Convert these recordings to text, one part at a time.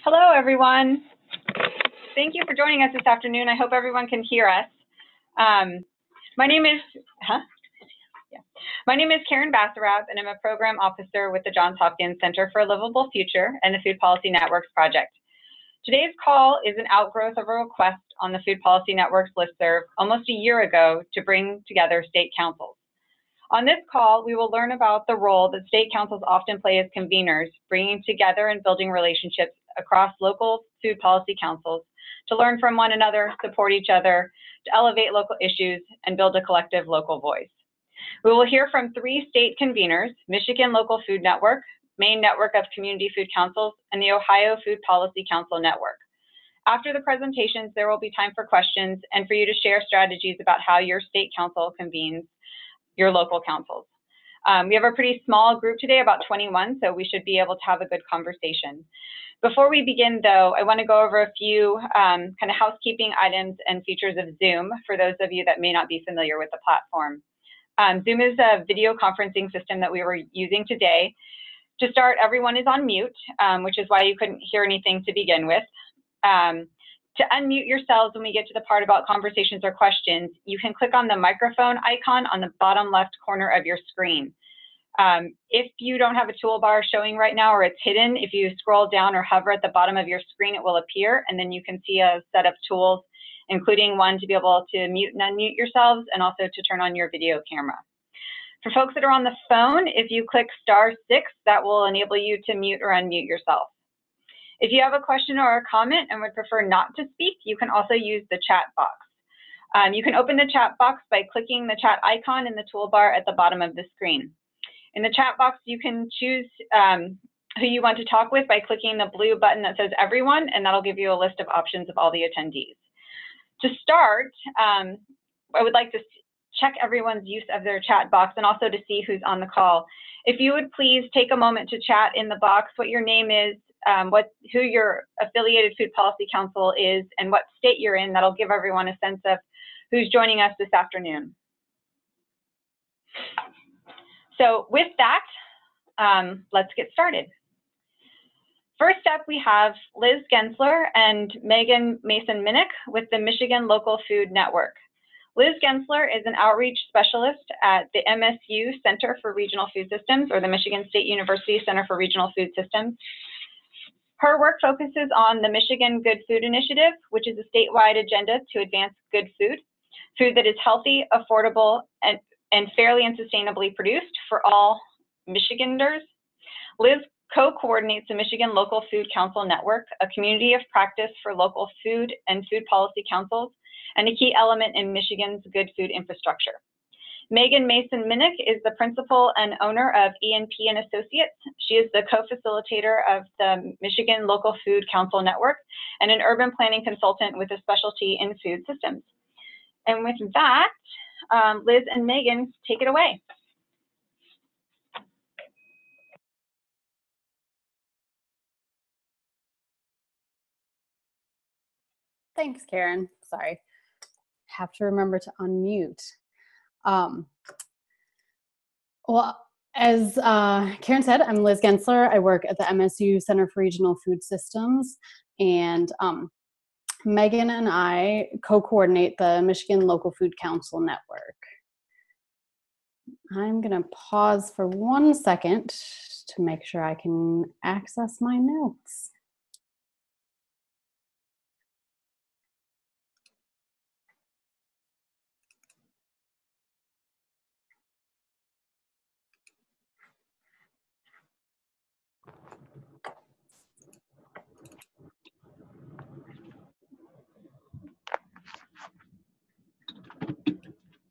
Hello, everyone. Thank you for joining us this afternoon. I hope everyone can hear us. My name is Karen Basarab, and I'm a program officer with the Johns Hopkins Center for a Livable Future and the Food Policy Networks project. Today's call is an outgrowth of a request on the Food Policy Networks listserv almost a year ago to bring together state councils. On this call, we will learn about the role that state councils often play as conveners, bringing together and building relationships across local food policy councils to learn from one another, support each other, to elevate local issues, and build a collective local voice. We will hear from 3 state conveners: Michigan Local Food Network, Maine Network of Community Food Councils, and the Ohio Food Policy Council Network. After the presentations, there will be time for questions and for you to share strategies about how your state council convenes your local councils. We have a pretty small group today, about 21, so we should be able to have a good conversation. Before we begin, though, I want to go over a few kind of housekeeping items and features of Zoom for those of you that may not be familiar with the platform. Zoom is a video conferencing system that we were using today. To start, everyone is on mute, which is why you couldn't hear anything to begin with. To unmute yourselves when we get to the part about conversations or questions, you can click on the microphone icon on the bottom left corner of your screen. If you don't have a toolbar showing right now or it's hidden, if you scroll down or hover at the bottom of your screen, it will appear, and then you can see a set of tools, including one to be able to mute and unmute yourselves, and also to turn on your video camera. For folks that are on the phone, if you click *6, that will enable you to mute or unmute yourself. If you have a question or a comment and would prefer not to speak, you can also use the chat box. You can open the chat box by clicking the chat icon in the toolbar at the bottom of the screen. In the chat box, you can choose who you want to talk with by clicking the blue button that says Everyone, and that'll give you a list of options of all the attendees. To start, I would like to check everyone's use of their chat box and also to see who's on the call. If you would please take a moment to chat in the box what your name is, who your affiliated food policy council is, and what state you're in. That'll give everyone a sense of who's joining us this afternoon. So with that, let's get started. First up, we have Liz Gensler and Megan Mason-Minnick with the Michigan Local Food Network. Liz Gensler is an outreach specialist at the MSU Center for Regional Food Systems, or the Michigan State University Center for Regional Food Systems. Her work focuses on the Michigan Good Food Initiative, which is a statewide agenda to advance good food that is healthy, affordable, and fairly and sustainably produced for all Michiganders. Liz co-coordinates the Michigan Local Food Council Network, a community of practice for local food and food policy councils, and a key element in Michigan's good food infrastructure. Megan Mason-Minnick is the principal and owner of E&P & Associates. She is the co-facilitator of the Michigan Local Food Council Network and an urban planning consultant with a specialty in food systems. And with that, Liz and Megan, take it away. Thanks, Karen. Sorry, have to remember to unmute. Well, as Karen said, I'm Liz Gensler. I work at the MSU Center for Regional Food Systems, and Megan and I co-coordinate the Michigan Local Food Council Network. I'm gonna pause for 1 second to make sure I can access my notes.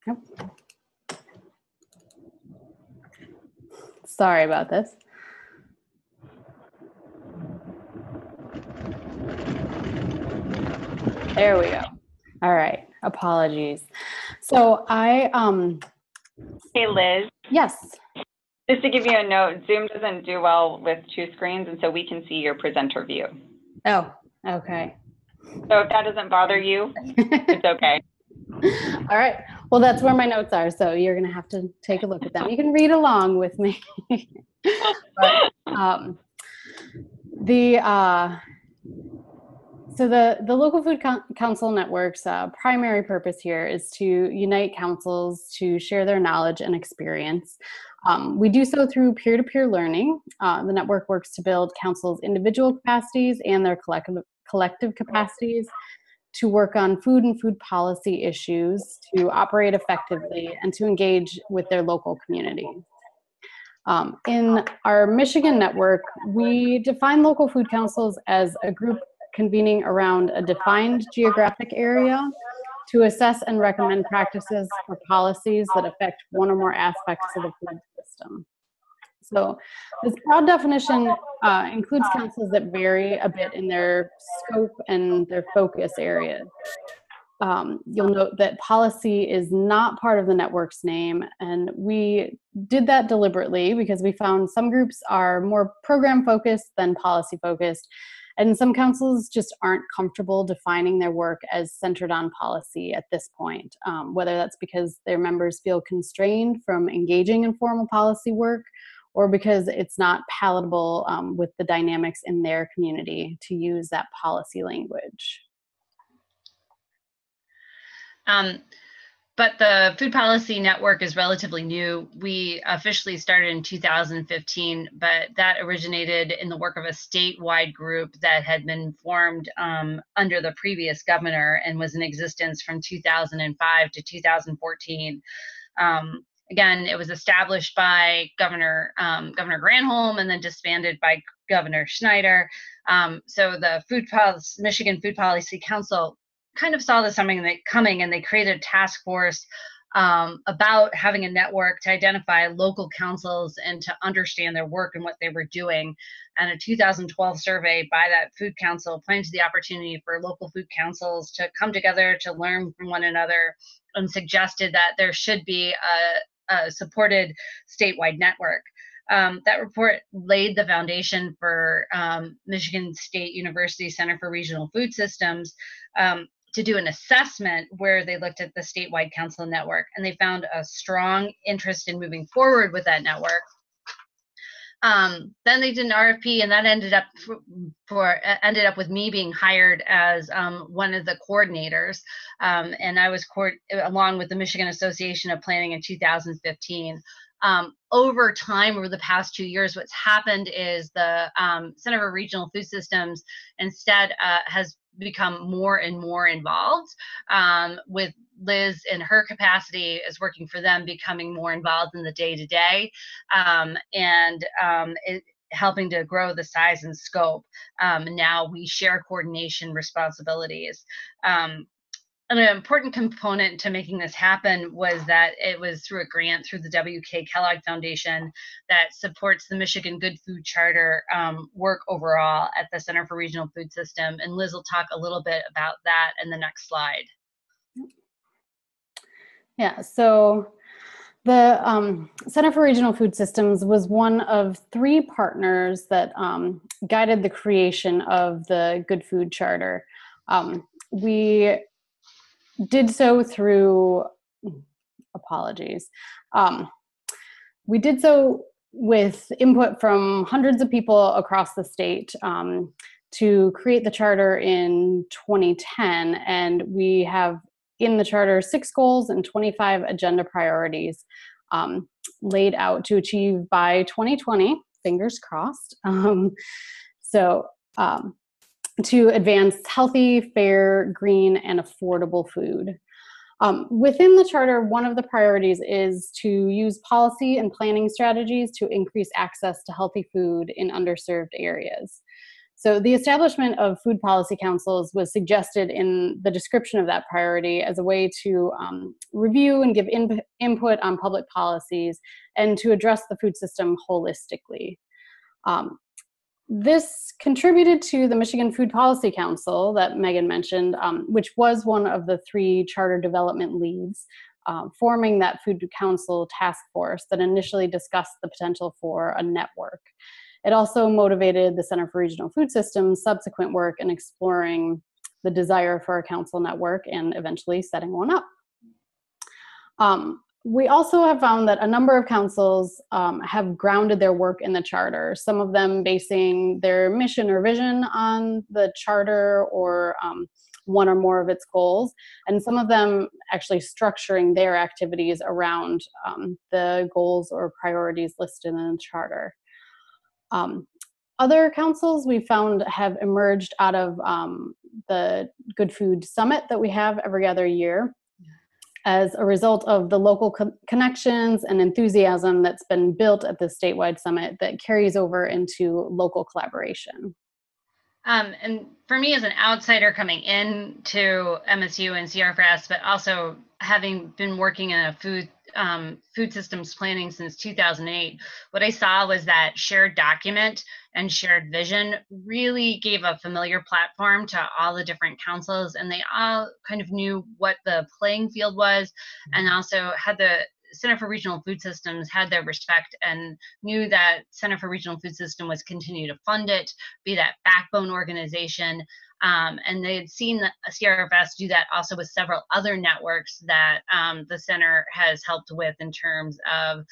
Nope. Sorry about this. There we go. All right, apologies. So I, Hey, Liz. yes. Just to give you a note, Zoom doesn't do well with 2 screens, and so we can see your presenter view. Oh, okay. So if that doesn't bother you, it's okay. All right. Well, that's where my notes are, so you're going to have to take a look at them. You can read along with me. But, So the local food council network's primary purpose here is to unite councils to share their knowledge and experience. We do so through peer-to-peer learning. The network works to build councils' individual capacities and their collective capacities to work on food and food policy issues, to operate effectively, and to engage with their local community. In our Michigan network, we define local food councils as a group convening around a defined geographic area to assess and recommend practices for policies that affect one or more aspects of the food system. So this broad definition includes councils that vary a bit in their scope and their focus areas. You'll note that policy is not part of the network's name, and we did that deliberately because we found some groups are more program focused than policy focused, and some councils just aren't comfortable defining their work as centered on policy at this point, whether that's because their members feel constrained from engaging in formal policy work or because it's not palatable with the dynamics in their community to use that policy language. But the Food Policy Network is relatively new. We officially started in 2015, but that originated in the work of a statewide group that had been formed under the previous governor and was in existence from 2005 to 2014. Again, it was established by Governor Granholm and then disbanded by Governor Schneider. So the Michigan Food Policy Council kind of saw this coming, and they created a task force about having a network to identify local councils and to understand their work and what they were doing. And a 2012 survey by that food council pointed to the opportunity for local food councils to come together to learn from one another and suggested that there should be a supported statewide network. That report laid the foundation for Michigan State University Center for Regional Food Systems to do an assessment where they looked at the statewide council network, and they found a strong interest in moving forward with that network. Then they did an RFP, and that ended up with me being hired as one of the coordinators, and I was along with the Michigan Association of Planning in 2015. Over time, over the past 2 years, what's happened is the Center for Regional Food Systems instead has become more and more involved, with Liz in her capacity as working for them becoming more involved in the day-to-day, and helping to grow the size and scope. Now we share coordination responsibilities. An important component to making this happen was that it was through a grant through the W.K. Kellogg Foundation that supports the Michigan Good Food Charter work overall at the Center for Regional Food System. And Liz will talk a little bit about that in the next slide. Yeah, so the Center for Regional Food Systems was one of 3 partners that guided the creation of the Good Food Charter. We did so through, apologies. We did so with input from hundreds of people across the state to create the charter in 2010. And we have in the charter 6 goals and 25 agenda priorities laid out to achieve by 2020, fingers crossed. To advance healthy, fair, green, and affordable food. Within the charter, one of the priorities is to use policy and planning strategies to increase access to healthy food in underserved areas. So the establishment of food policy councils was suggested in the description of that priority as a way to review and give input on public policies and to address the food system holistically. This contributed to the Michigan Food Policy Council that Megan mentioned, which was one of the 3 charter development leads, forming that Food Council task force that initially discussed the potential for a network. It also motivated the Center for Regional Food Systems' subsequent work in exploring the desire for a council network and eventually setting one up. We also have found that a number of councils have grounded their work in the charter, some of them basing their mission or vision on the charter or one or more of its goals, and some of them actually structuring their activities around the goals or priorities listed in the charter. Other councils we found have emerged out of the Good Food Summit that we have every other year, as a result of the local connections and enthusiasm that's been built at the statewide summit that carries over into local collaboration. And for me as an outsider coming into MSU and CRFS, but also having been working in a food systems planning since 2008, what I saw was that shared document and shared vision really gave a familiar platform to all the different councils, and they all kind of knew what the playing field was, and also had the Center for Regional Food Systems had their respect and knew that Center for Regional Food System was continue to fund it, be that backbone organization. And they had seen CRFS do that also with several other networks that the center has helped with in terms of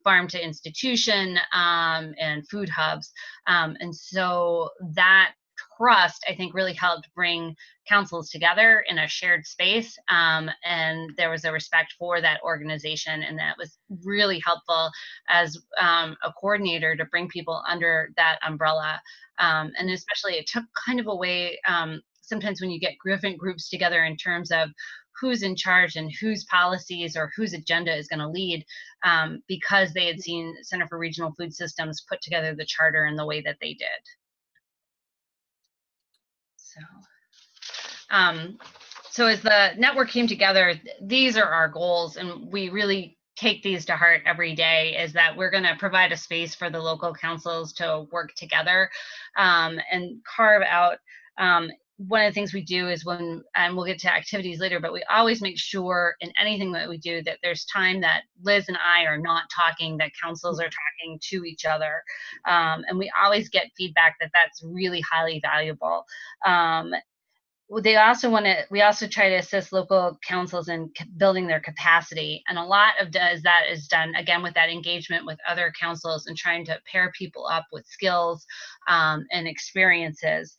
farm to institution and food hubs. And so that trust, I think, really helped bring councils together in a shared space. And there was a respect for that organization. And that was really helpful as a coordinator to bring people under that umbrella. And especially it took kind of away sometimes when you get different groups together in terms of who's in charge and whose policies or whose agenda is going to lead, because they had seen Center for Regional Food Systems put together the charter in the way that they did. So as the network came together, these are our goals, and we really take these to heart every day, is that we're going to provide a space for the local councils to work together and carve out. One of the things we do is and we'll get to activities later, but we always make sure in anything that we do that there's time that Liz and I are not talking, that councils are talking to each other. And we always get feedback that that's really highly valuable. We also try to assist local councils in building their capacity. And a lot of that is done, again, with that engagement with other councils and trying to pair people up with skills and experiences.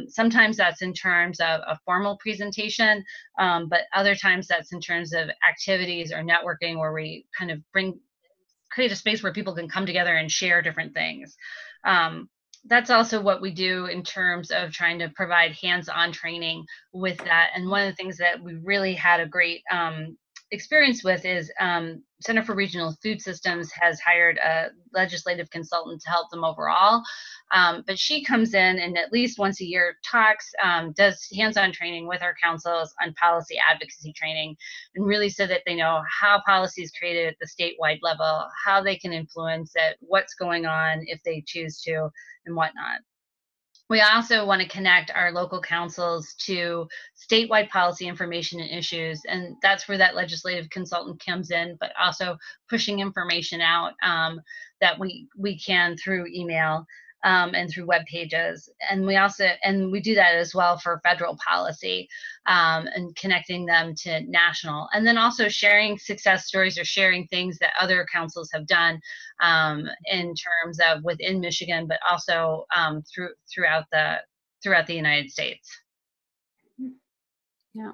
Sometimes that's in terms of a formal presentation, but other times that's in terms of activities or networking where we kind of create a space where people can come together and share different things. That's also what we do in terms of trying to provide hands-on training with that. And one of the things that we really had a great experience with is Center for Regional Food Systems has hired a legislative consultant to help them overall. But she comes in and at least once a year talks, does hands-on training with our councils on policy advocacy training, and really so that they know how policy is created at the statewide level, how they can influence it, what's going on if they choose to, and whatnot. We also want to connect our local councils to statewide policy information and issues, and that's where that legislative consultant comes in, but also pushing information out that we can through email and through web pages. And we do that as well for federal policy and connecting them to national. And then also sharing success stories or sharing things that other councils have done in terms of within Michigan, but also throughout the United States. Yeah.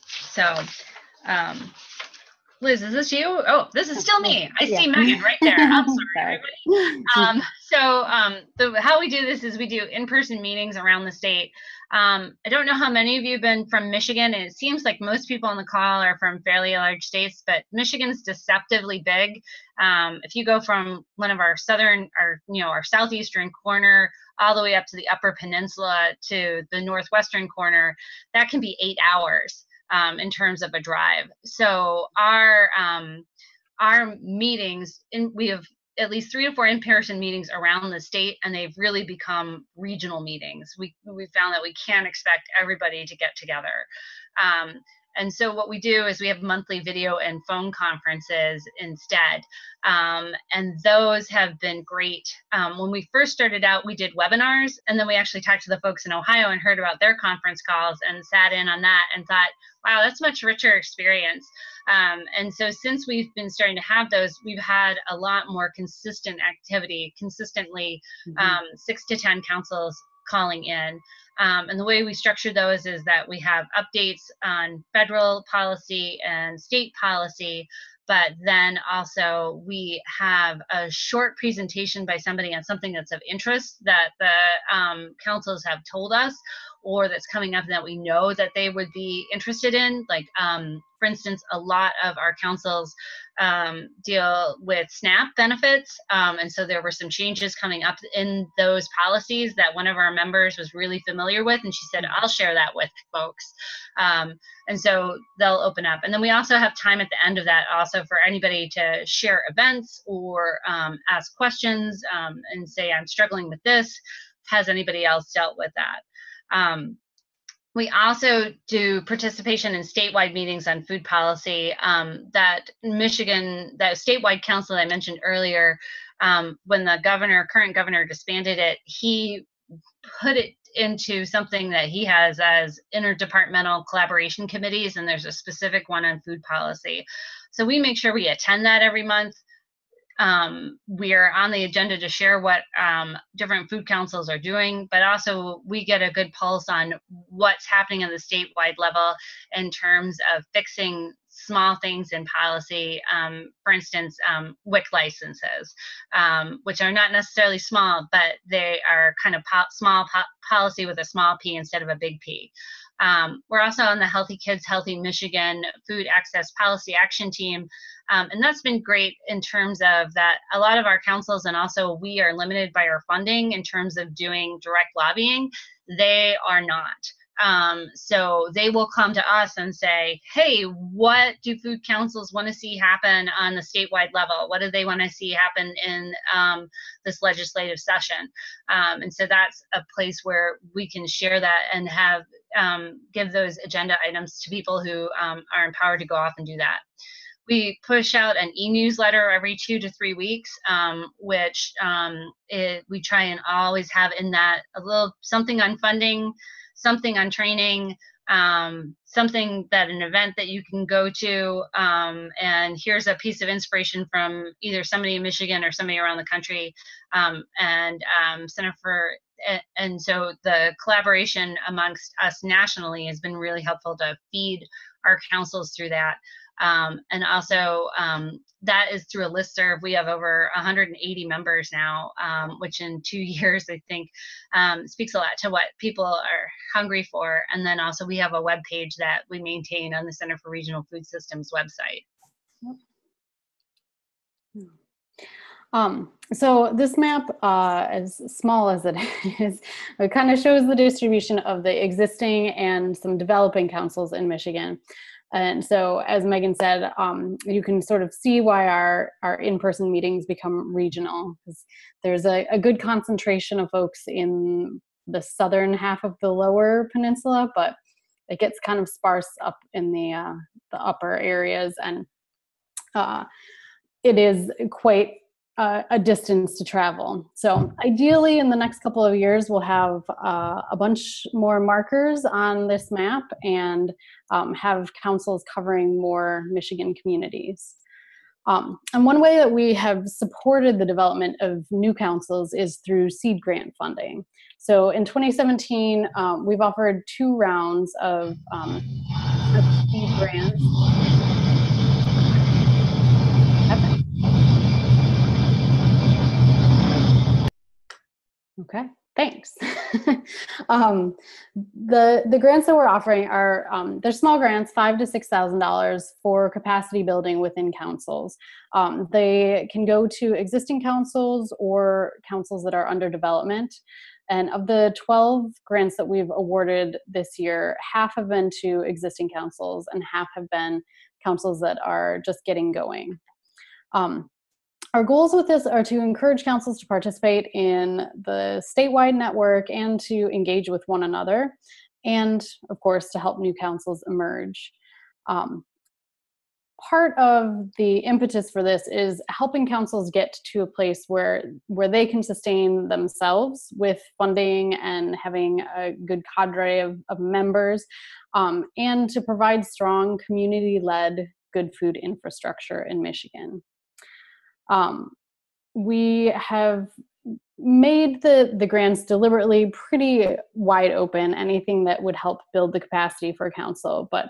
So, Liz, is this you? Oh, this is still me. I see Megan right there. I'm sorry, everybody. So how we do this is we do in-person meetings around the state. I don't know how many of you have been from Michigan, and it seems like most people on the call are from fairly large states, but Michigan's deceptively big. If you go from one of our our southeastern corner all the way up to the Upper Peninsula to the northwestern corner, that can be 8 hours. In terms of a drive. So our meetings, we have at least 3 to 4 in-person meetings around the state, and they've really become regional meetings. We found that we can't expect everybody to get together. And so what we do is we have monthly video and phone conferences instead. And those have been great. When we first started out, we did webinars, and then we actually talked to the folks in Ohio and heard about their conference calls and sat in on that and thought, wow, that's a much richer experience. And so since we've been starting to have those, we've had a lot more consistent activity, consistently 6 to 10 councils calling in. And the way we structure those is that we have updates on federal policy and state policy, but then also we have a short presentation by somebody on something that's of interest that the councils have told us, or that's coming up that we know that they would be interested in. Like, for instance, a lot of our councils deal with SNAP benefits. And so there were some changes coming up in those policies that one of our members was really familiar with. And she said, I'll share that with folks. And so they'll open up. And then we also have time at the end of that also for anybody to share events or ask questions and say, I'm struggling with this. Has anybody else dealt with that? We also do participation in statewide meetings on food policy. That statewide council I mentioned earlier, when the current governor disbanded it, he put it into something that he has as interdepartmental collaboration committees, and there's a specific one on food policy. So we make sure we attend that every month. We are on the agenda to share what different food councils are doing, but also we get a good pulse on what's happening on the statewide level in terms of fixing small things in policy. For instance, WIC licenses, which are not necessarily small, but they are kind of small policy with a small p instead of a big P. We're also on the Healthy Kids, Healthy Michigan Food Access Policy Action Team. And that's been great in terms of that a lot of our councils, and also we are limited by our funding in terms of doing direct lobbying. They are not. So they will come to us and say, hey, what do food councils want to see happen on the statewide level? What do they want to see happen in this legislative session? And so that's a place where we can share that and have give those agenda items to people who are empowered to go off and do that. We push out an e-newsletter every 2 to 3 weeks, which we try and always have in that a little something on funding, something on training, something that an event that you can go to, and here's a piece of inspiration from either somebody in Michigan or somebody around the country, and so the collaboration amongst us nationally has been really helpful to feed our councils through that. And also that is through a listserv. We have over 180 members now, which in 2 years, I think, speaks a lot to what people are hungry for. And then also we have a web page that we maintain on the Center for Regional Food Systems website. So this map, as small as it is, it kind of shows the distribution of the existing and some developing councils in Michigan. And so, as Megan said, you can sort of see why our in-person meetings become regional, because there's a good concentration of folks in the southern half of the lower peninsula, but it gets kind of sparse up in the upper areas, and it is quite a distance to travel. So ideally in the next couple of years, we'll have a bunch more markers on this map and have councils covering more Michigan communities. And one way that we have supported the development of new councils is through seed grant funding. So in 2017, we've offered 2 rounds of seed grants. Okay, thanks. The grants that we're offering are, they're small grants, $5,000 to $6,000 for capacity building within councils. They can go to existing councils or councils that are under development. And of the 12 grants that we've awarded this year, half have been to existing councils and half have been councils that are just getting going. Our goals with this are to encourage councils to participate in the statewide network and to engage with one another, and of course to help new councils emerge. Part of the impetus for this is helping councils get to a place where they can sustain themselves with funding and having a good cadre of members, and to provide strong community-led good food infrastructure in Michigan. We have made the grants deliberately pretty wide open, anything that would help build the capacity for council, but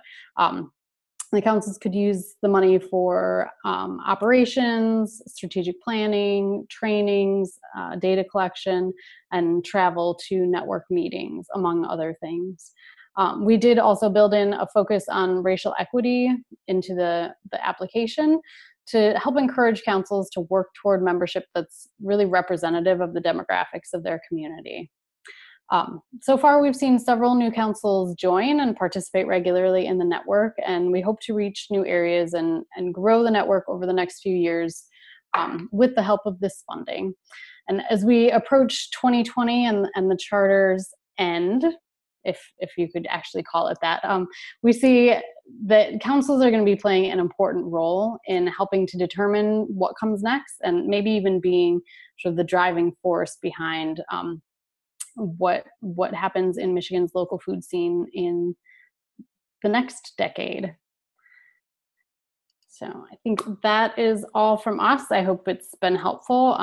the councils could use the money for operations, strategic planning, trainings, data collection, and travel to network meetings, among other things. We did also build in a focus on racial equity into the application to help encourage councils to work toward membership that's really representative of the demographics of their community. So far, we've seen several new councils join and participate regularly in the network, and we hope to reach new areas and grow the network over the next few years with the help of this funding. And as we approach 2020 and the charter's end, if you could actually call it that, we see that councils are going to be playing an important role in helping to determine what comes next, and maybe even being sort of the driving force behind what happens in Michigan's local food scene in the next decade. So I think that is all from us. I hope it's been helpful.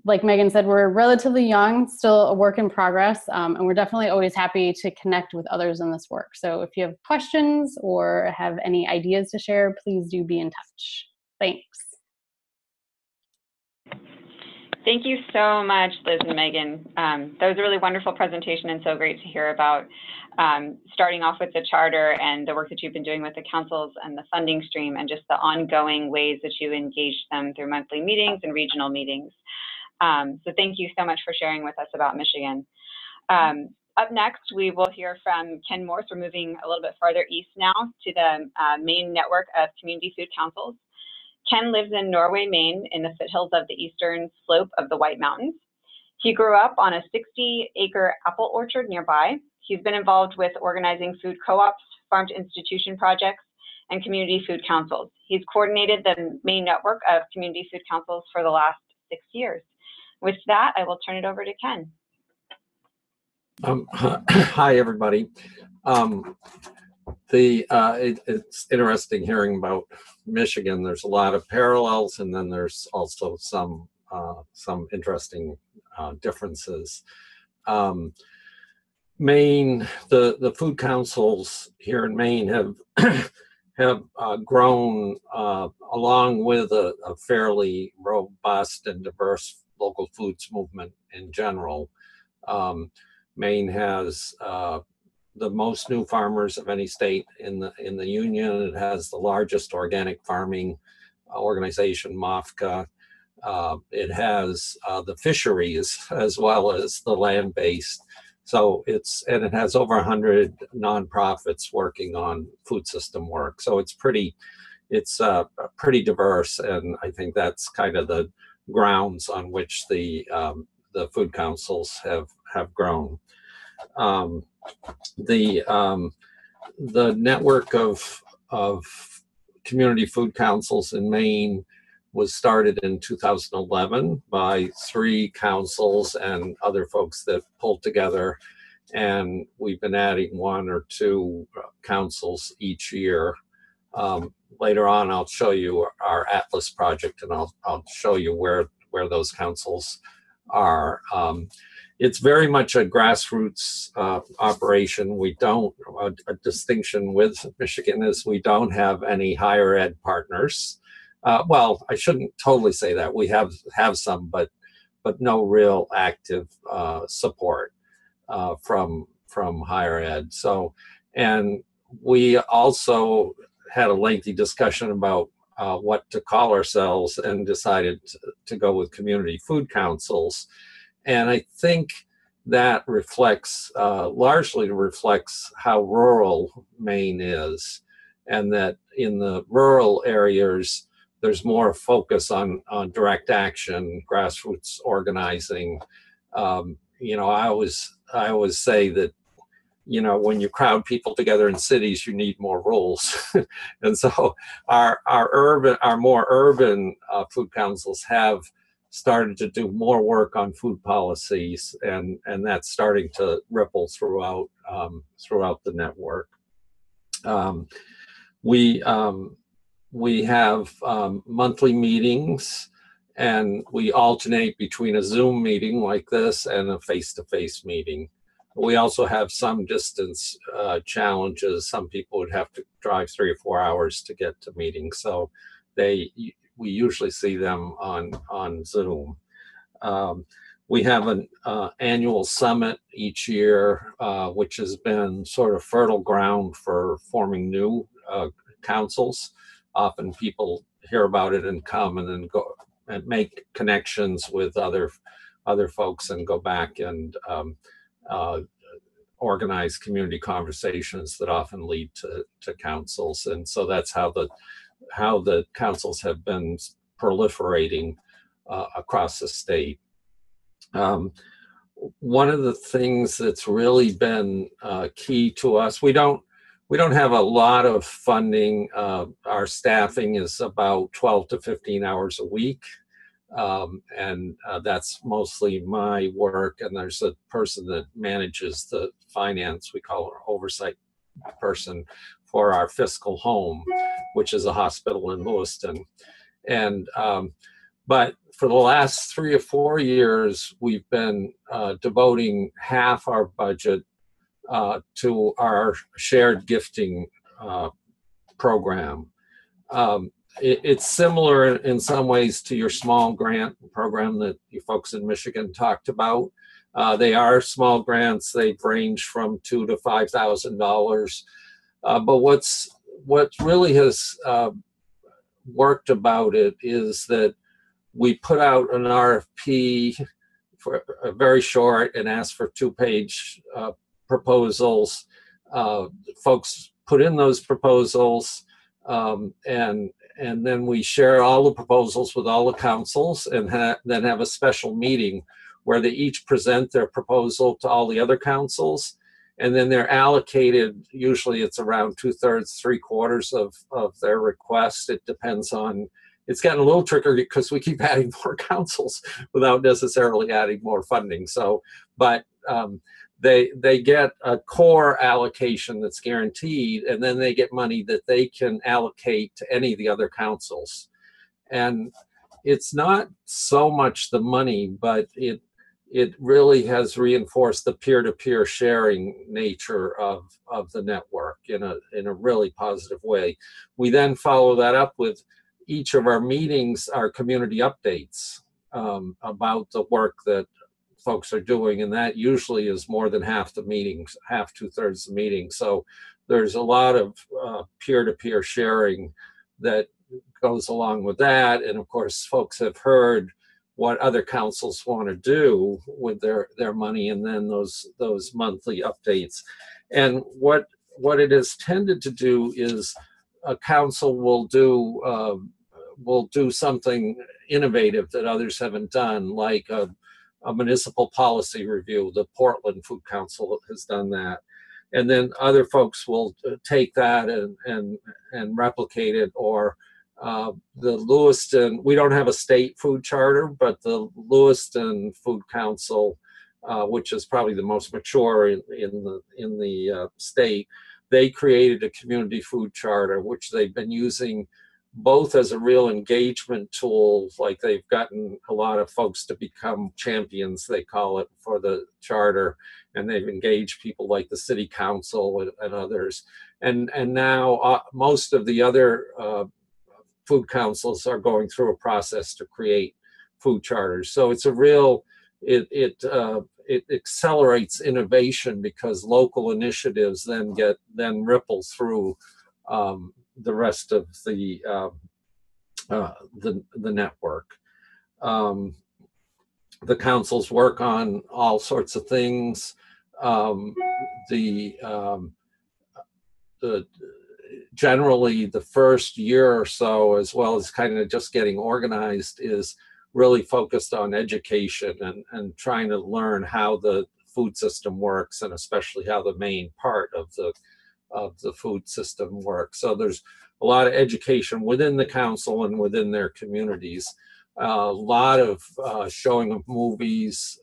Like Megan said, we're relatively young, still a work in progress, and we're definitely always happy to connect with others in this work. So if you have questions or have any ideas to share, please do be in touch. Thanks. Thank you so much, Liz and Megan. That was a really wonderful presentation and so great to hear about starting off with the charter and the work that you've been doing with the councils and the funding stream and just the ongoing ways that you engage them through monthly meetings and regional meetings. So thank you so much for sharing with us about Michigan. Up next, we will hear from Ken Morse. We're moving a little bit farther east now to the Maine network of community food councils. Ken lives in Norway, Maine, in the foothills of the eastern slope of the White Mountains. He grew up on a 60-acre apple orchard nearby. He's been involved with organizing food co-ops, farm-to-institution projects, and community food councils. He's coordinated the Maine network of community food councils for the last 6 years. With that, I will turn it over to Ken. Hi, everybody. It's interesting hearing about Michigan. There's a lot of parallels, and then there's also some interesting differences. Maine, the food councils here in Maine have grown along with a fairly robust and diverse local foods movement in general. Maine has the most new farmers of any state in the union. It has the largest organic farming organization, MOFCA. It has the fisheries as well as the land-based. So it has over 100 nonprofits working on food system work. So it's pretty diverse, and I think that's kind of the grounds on which the food councils have grown. The network of community food councils in Maine was started in 2011 by 3 councils and other folks that pulled together, and we've been adding 1 or 2 councils each year. Later on, I'll show you our Atlas project, and I'll show you where those councils are. It's very much a grassroots operation. We don't, a distinction with Michigan is we don't have any higher ed partners. Well, I shouldn't totally say that. We have some, but no real active support from higher ed. So, and we also had a lengthy discussion about what to call ourselves and decided to go with community food councils. And I think that reflects, largely reflects how rural Maine is, and that in the rural areas, there's more focus on direct action, grassroots organizing. You know, I always say that you know, when you crowd people together in cities, you need more rules. And so our more urban food councils have started to do more work on food policies, and that's starting to ripple throughout the network. We have monthly meetings, and we alternate between a Zoom meeting like this and a face-to-face meeting. We also have some distance challenges. Some people would have to drive 3 or 4 hours to get to meetings, so we usually see them on Zoom. We have an annual summit each year, which has been sort of fertile ground for forming new councils. Often people hear about it and come and then go and make connections with other folks and go back and organize community conversations that often lead to councils. And so that's how the councils have been proliferating across the state. One of the things that's really been key to us, we don't have a lot of funding. Our staffing is about 12 to 15 hours a week. And that's mostly my work. And there's a person that manages the finance, we call her oversight person, for our fiscal home, which is a hospital in Lewiston. And but for the last 3 or 4 years, we've been devoting half our budget to our shared gifting program. It's similar in some ways to your small grant program that you folks in Michigan talked about. They are small grants. They range from $2,000 to $5,000. But what really has worked about it is that we put out an RFP for very short and asked for 2-page proposals. Folks put in those proposals, and then we share all the proposals with all the councils, and then have a special meeting where they each present their proposal to all the other councils, and then they're allocated. Usually it's around 2/3, 3/4 of their request. It depends on. It's gotten a little trickier because we keep adding more councils without necessarily adding more funding. So, but they get a core allocation that's guaranteed, and then they get money that they can allocate to any of the other councils. And it's not so much the money, but it really has reinforced the peer-to-peer sharing nature of the network in a really positive way. We then follow that up with each of our meetings, our community updates about the work that folks are doing, and that usually is more than half the meetings, 2/3 the meetings. So there's a lot of peer-to-peer sharing that goes along with that. And of course, folks have heard what other councils want to do with their money, and then those monthly updates. And what it has tended to do is a council will do something innovative that others haven't done, like a municipal policy review. The Portland Food Council has done that. And then other folks will take that and replicate it. Or the Lewiston, we don't have a state food charter, but the Lewiston Food Council, which is probably the most mature in the state, they created a community food charter, which they've been using both as a real engagement tool. Like, they've gotten a lot of folks to become champions, they call it, for the charter, and they've engaged people like the city council and others. And now most of the other food councils are going through a process to create food charters. So it's a real, it accelerates innovation, because local initiatives then ripple through the rest of the network. The councils work on all sorts of things. Generally, the first year or so, as well as kind of just getting organized, is really focused on education and trying to learn how the food system works, and especially how the main part of the food system works. So there's a lot of education within the council and within their communities. A lot of showing of movies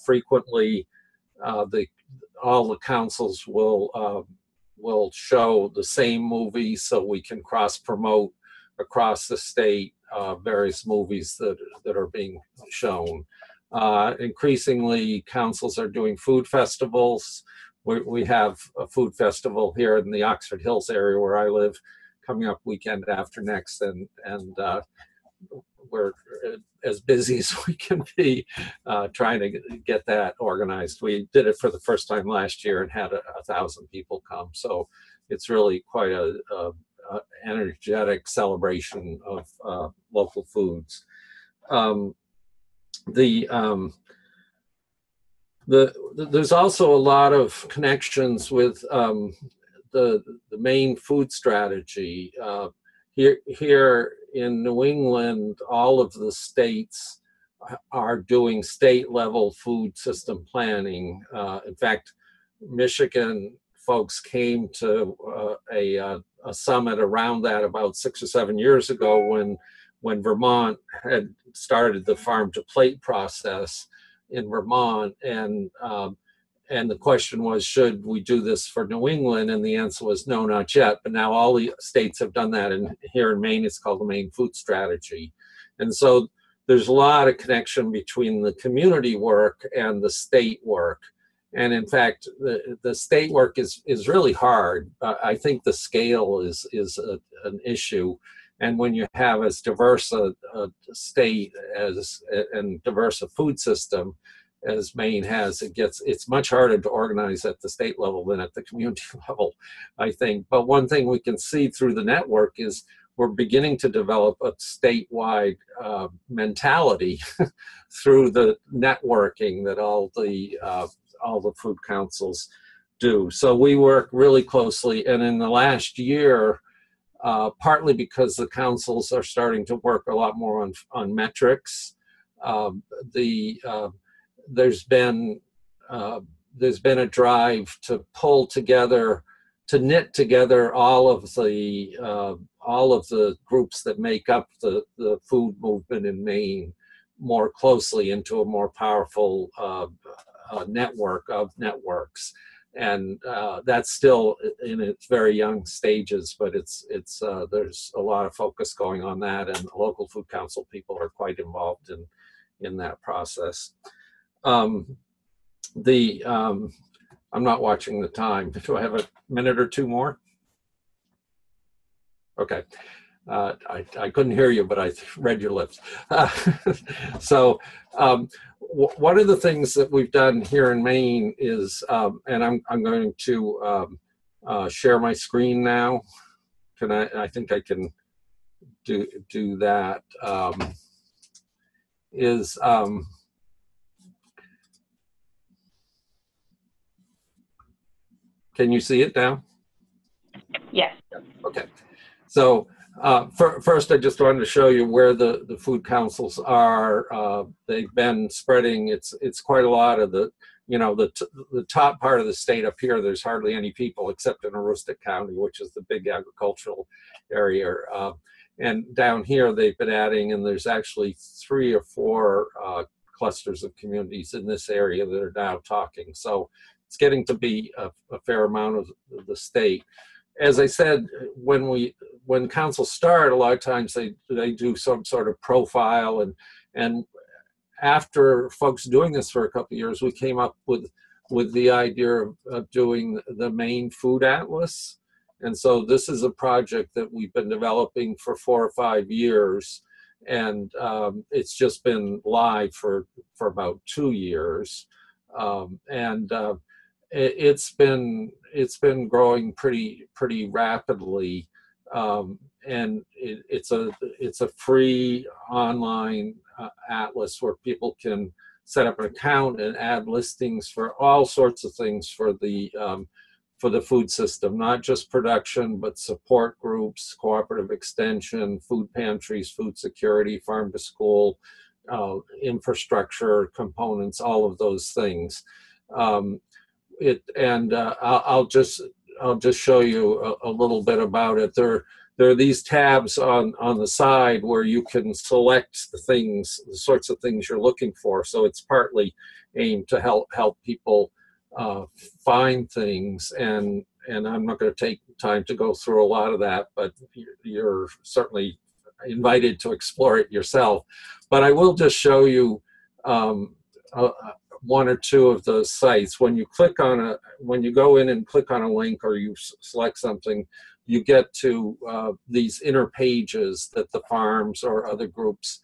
frequently. All the councils will show the same movie, so we can cross promote across the state various movies that are being shown. Increasingly, councils are doing food festivals. We have a food festival here in the Oxford Hills area where I live coming up weekend after next, and we're as busy as we can be trying to get that organized. We did it for the first time last year and had 1,000 people come. So it's really quite a energetic celebration of local foods. There's also a lot of connections with the Maine food strategy. Here in New England, all of the states are doing state-level food system planning. In fact, Michigan folks came to a summit around that about 6 or 7 years ago when Vermont had started the farm to plate process in Vermont, and the question was, should we do this for New England? And the answer was no, not yet. But now all the states have done that. And here in Maine, it's called the Maine Food Strategy. And so there's a lot of connection between the community work and the state work. And in fact, the state work is really hard. I think the scale is an issue. And when you have as diverse a state and diverse a food system as Maine has, it's much harder to organize at the state level than at the community level, I think. But one thing we can see through the network is we're beginning to develop a statewide mentality through the networking that all the food councils do. So we work really closely, and in the last year, partly because the councils are starting to work a lot more on metrics, there's been a drive to pull together, to knit together all of the groups that make up the food movement in Maine more closely into a more powerful network of networks. And that's still in its very young stages, but there's a lot of focus going on that, and the local food council people are quite involved in that process. I'm not watching the time. Do I have a minute or two more? Okay. I couldn't hear you, but I read your lips. So one of the things that we've done here in Maine is, and I'm going to share my screen now. I think I can do that. Can you see it now? Yes. Okay. So first, I just wanted to show you where the food councils are. They've been spreading. It's quite a lot of the top part of the state up here. There's hardly any people except in Aroostook County, which is the big agricultural area. And down here, they've been adding, and there's actually 3 or 4 clusters of communities in this area that are now talking. So it's getting to be a fair amount of the state. As I said, when councils start, a lot of times they do some sort of profile, and after folks doing this for a couple of years, we came up with the idea of doing the Maine Food Atlas. And so this is a project that we've been developing for 4 or 5 years, and it's just been live for about 2 years, and it's been growing pretty rapidly, and it's a free online atlas where people can set up an account and add listings for all sorts of things for the food system, not just production, but support groups, cooperative extension, food pantries, food security, farm to school, infrastructure components, all of those things. I'll just show you a little bit about it. There are these tabs on the side where you can select the sorts of things you're looking for. So it's partly aimed to help people find things, and I'm not going to take time to go through a lot of that, but you're certainly invited to explore it yourself. But I will just show you one or two of the sites. When you go in and click on a link, or you select something, you get to these inner pages that the farms or other groups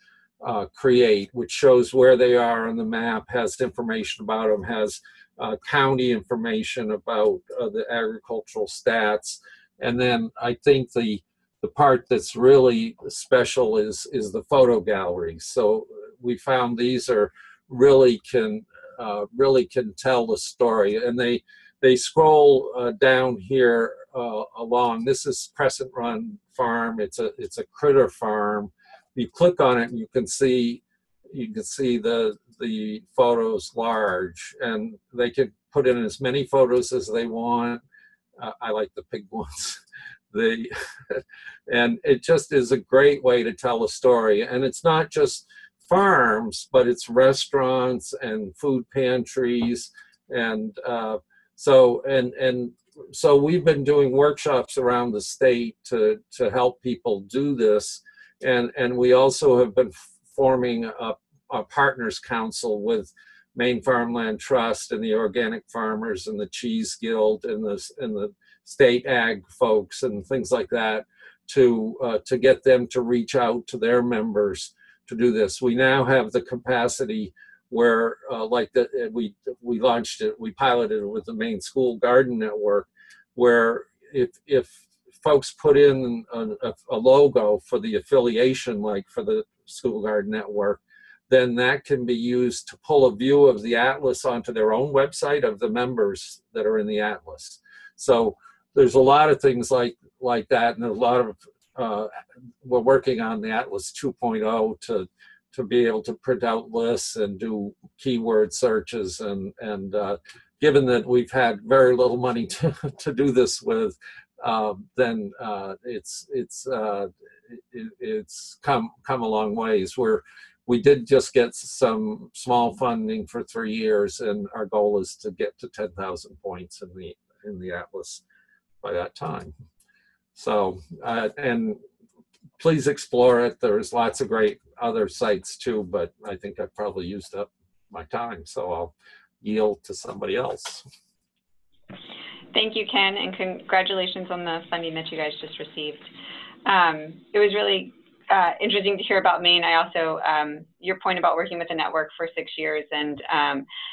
create, which shows where they are on the map, has information about them, has county information about the agricultural stats. And then I think the part that's really special is the photo galleries. So we found these are really can tell the story, and they scroll down here along. This is Crescent Run Farm. It's a critter farm. You click on it and you can see the photos large, and they can put in as many photos as they want. I like the pig ones. And it just is a great way to tell a story. And it's not just farms, but it's restaurants and food pantries. And so we've been doing workshops around the state to help people do this. And we also have been forming a partners council with Maine Farmland Trust and the Organic Farmers and the Cheese Guild and the state ag folks and things like that to get them to reach out to their members to do this. We now have the capacity where we launched it, we piloted it with the Maine School Garden Network, where if folks put in a logo for the affiliation, like for the School Garden Network, then that can be used to pull a view of the atlas onto their own website of the members that are in the atlas. So there's a lot of things like that, and there's a lot of we're working on the Atlas 2.0 to be able to print out lists and do keyword searches, and given that we've had very little money to do this with, then it's come a long ways. We did just get some small funding for 3 years, and our goal is to get to 10,000 points in the Atlas by that time. So, and please explore it. There's lots of great other sites too, but I think I've probably used up my time, so I'll yield to somebody else. Thank you, Ken, and congratulations on the funding that you guys just received. It was really interesting to hear about Maine. I also, your point about working with the network for 6 years and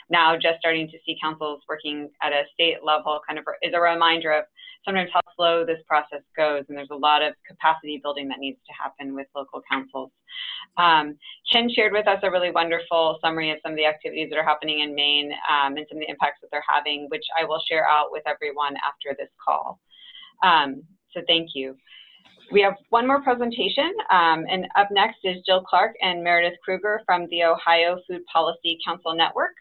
now just starting to see councils working at a state level kind of is a reminder of sometimes how slow this process goes, and there's a lot of capacity building that needs to happen with local councils. Ken shared with us a really wonderful summary of some of the activities that are happening in Maine and some of the impacts that they're having, which I will share out with everyone after this call. So thank you. We have one more presentation, and up next is Jill Clark and Meredith Krueger from the Ohio Food Policy Council Network.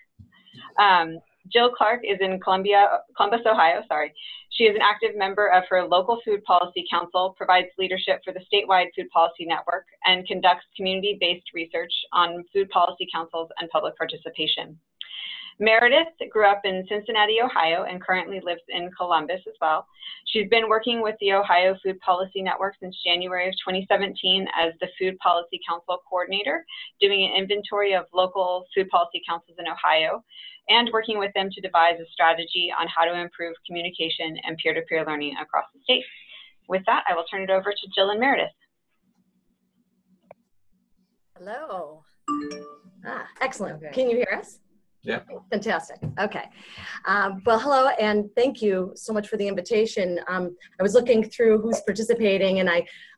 Jill Clark is in Columbus, Ohio, sorry. She is an active member of her local food policy council, provides leadership for the statewide food policy network, and conducts community-based research on food policy councils and public participation. Meredith grew up in Cincinnati, Ohio, and currently lives in Columbus as well. She's been working with the Ohio Food Policy Network since January of 2017 as the Food Policy Council Coordinator, doing an inventory of local food policy councils in Ohio, and working with them to devise a strategy on how to improve communication and peer-to-peer learning across the state. With that, I will turn it over to Jill and Meredith. Hello. Excellent. Okay. Can you hear us? Yeah. Fantastic. Okay. Well, hello, and thank you so much for the invitation. I was looking through who's participating, and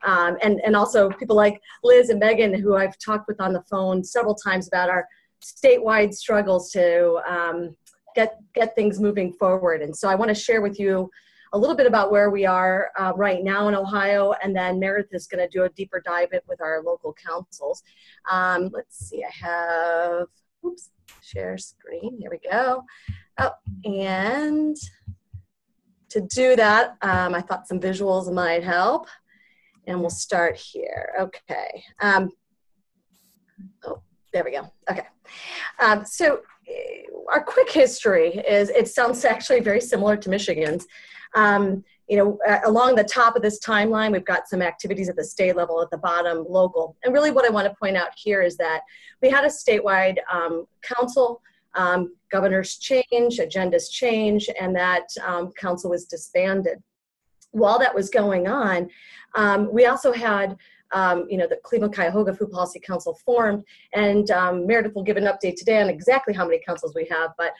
and also people like Liz and Megan, who I've talked with on the phone several times about our statewide struggles to get things moving forward. And so I want to share with you a little bit about where we are right now in Ohio, and then Meredith is going to do a deeper dive with our local councils. Let's see, I have oops, share screen, here we go. Oh, and to do that, I thought some visuals might help. And we'll start here. Okay. Oh, there we go. Okay. So our quick history is, it sounds actually very similar to Michigan's. You know, along the top of this timeline, we've got some activities at the state level, at the bottom, local. And really what I want to point out here is that we had a statewide council. Governors change, agendas change, and that council was disbanded. While that was going on, we also had, you know, the Cleveland-Cuyahoga Food Policy Council formed, and Meredith will give an update today on exactly how many councils we have, but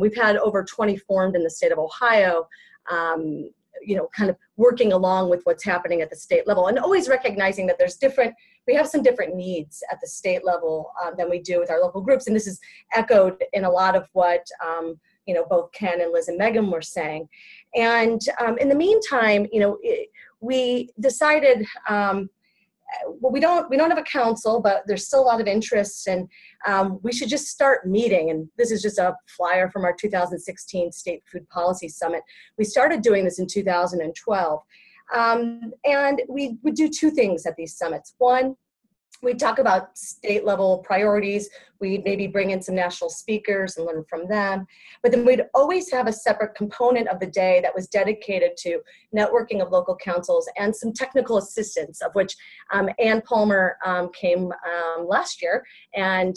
we've had over 20 formed in the state of Ohio, you know, kind of working along with what's happening at the state level, and always recognizing that there's we have some different needs at the state level than we do with our local groups, and this is echoed in a lot of what you know, both Ken and Liz and Megan were saying. And in the meantime, you know, we decided, well, we don't have a council, but there's still a lot of interest, and we should just start meeting. And this is just a flyer from our 2016 State Food Policy Summit. We started doing this in 2012. And we would do two things at these summits. One, we'd talk about state level priorities. We'd maybe bring in some national speakers and learn from them. But then we'd always have a separate component of the day that was dedicated to networking of local councils and some technical assistance, of which Ann Palmer came last year and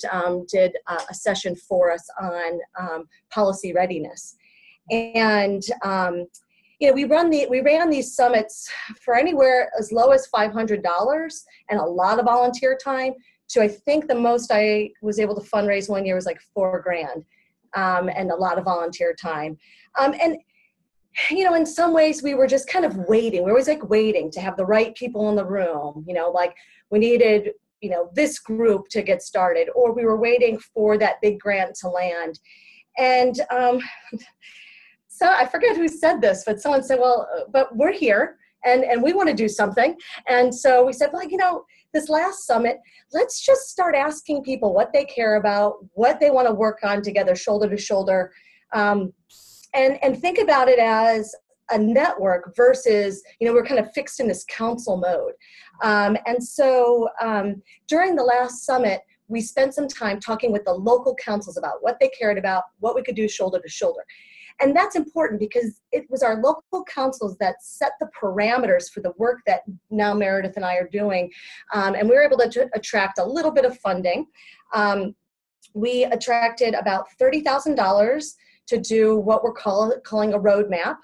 did a session for us on policy readiness. And you know, we ran these summits for anywhere as low as $500 and a lot of volunteer time to, I think the most I was able to fundraise one year was like $4,000 and a lot of volunteer time. And, you know, in some ways we were just kind of waiting. We were always like waiting to have the right people in the room, you know, like we needed, you know, this group to get started, or we were waiting for that big grant to land. And, so I forget who said this, but someone said, well, but we're here and we want to do something. And so we said, well, you know, this last summit, let's just start asking people what they care about, what they want to work on together, shoulder to shoulder, and think about it as a network versus, you know, we're kind of fixed in this council mode. And so during the last summit, we spent some time talking with the local councils about what they cared about, what we could do shoulder to shoulder. And that's important because it was our local councils that set the parameters for the work that now Meredith and I are doing. And we were able to attract a little bit of funding. We attracted about $30,000 to do what we're calling a roadmap.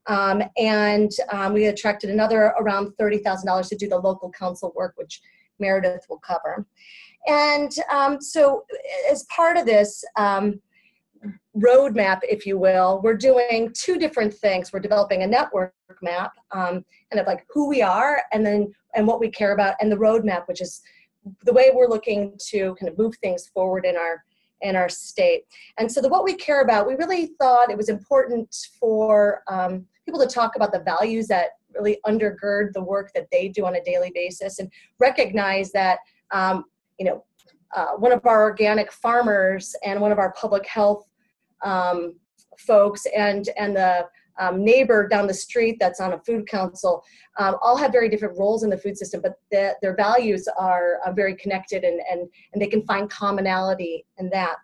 And we attracted another around $30,000 to do the local council work, which Meredith will cover. And so as part of this, roadmap, if you will, we're doing two different things. We're developing a network map, kind of like who we are and what we care about, and the roadmap, which is the way we're looking to kind of move things forward in our state. And so what we care about, we really thought it was important for people to talk about the values that really undergird the work that they do on a daily basis, and recognize that you know, one of our organic farmers and one of our public health folks and the neighbor down the street that's on a food council all have very different roles in the food system, but their values are very connected, and they can find commonality in that.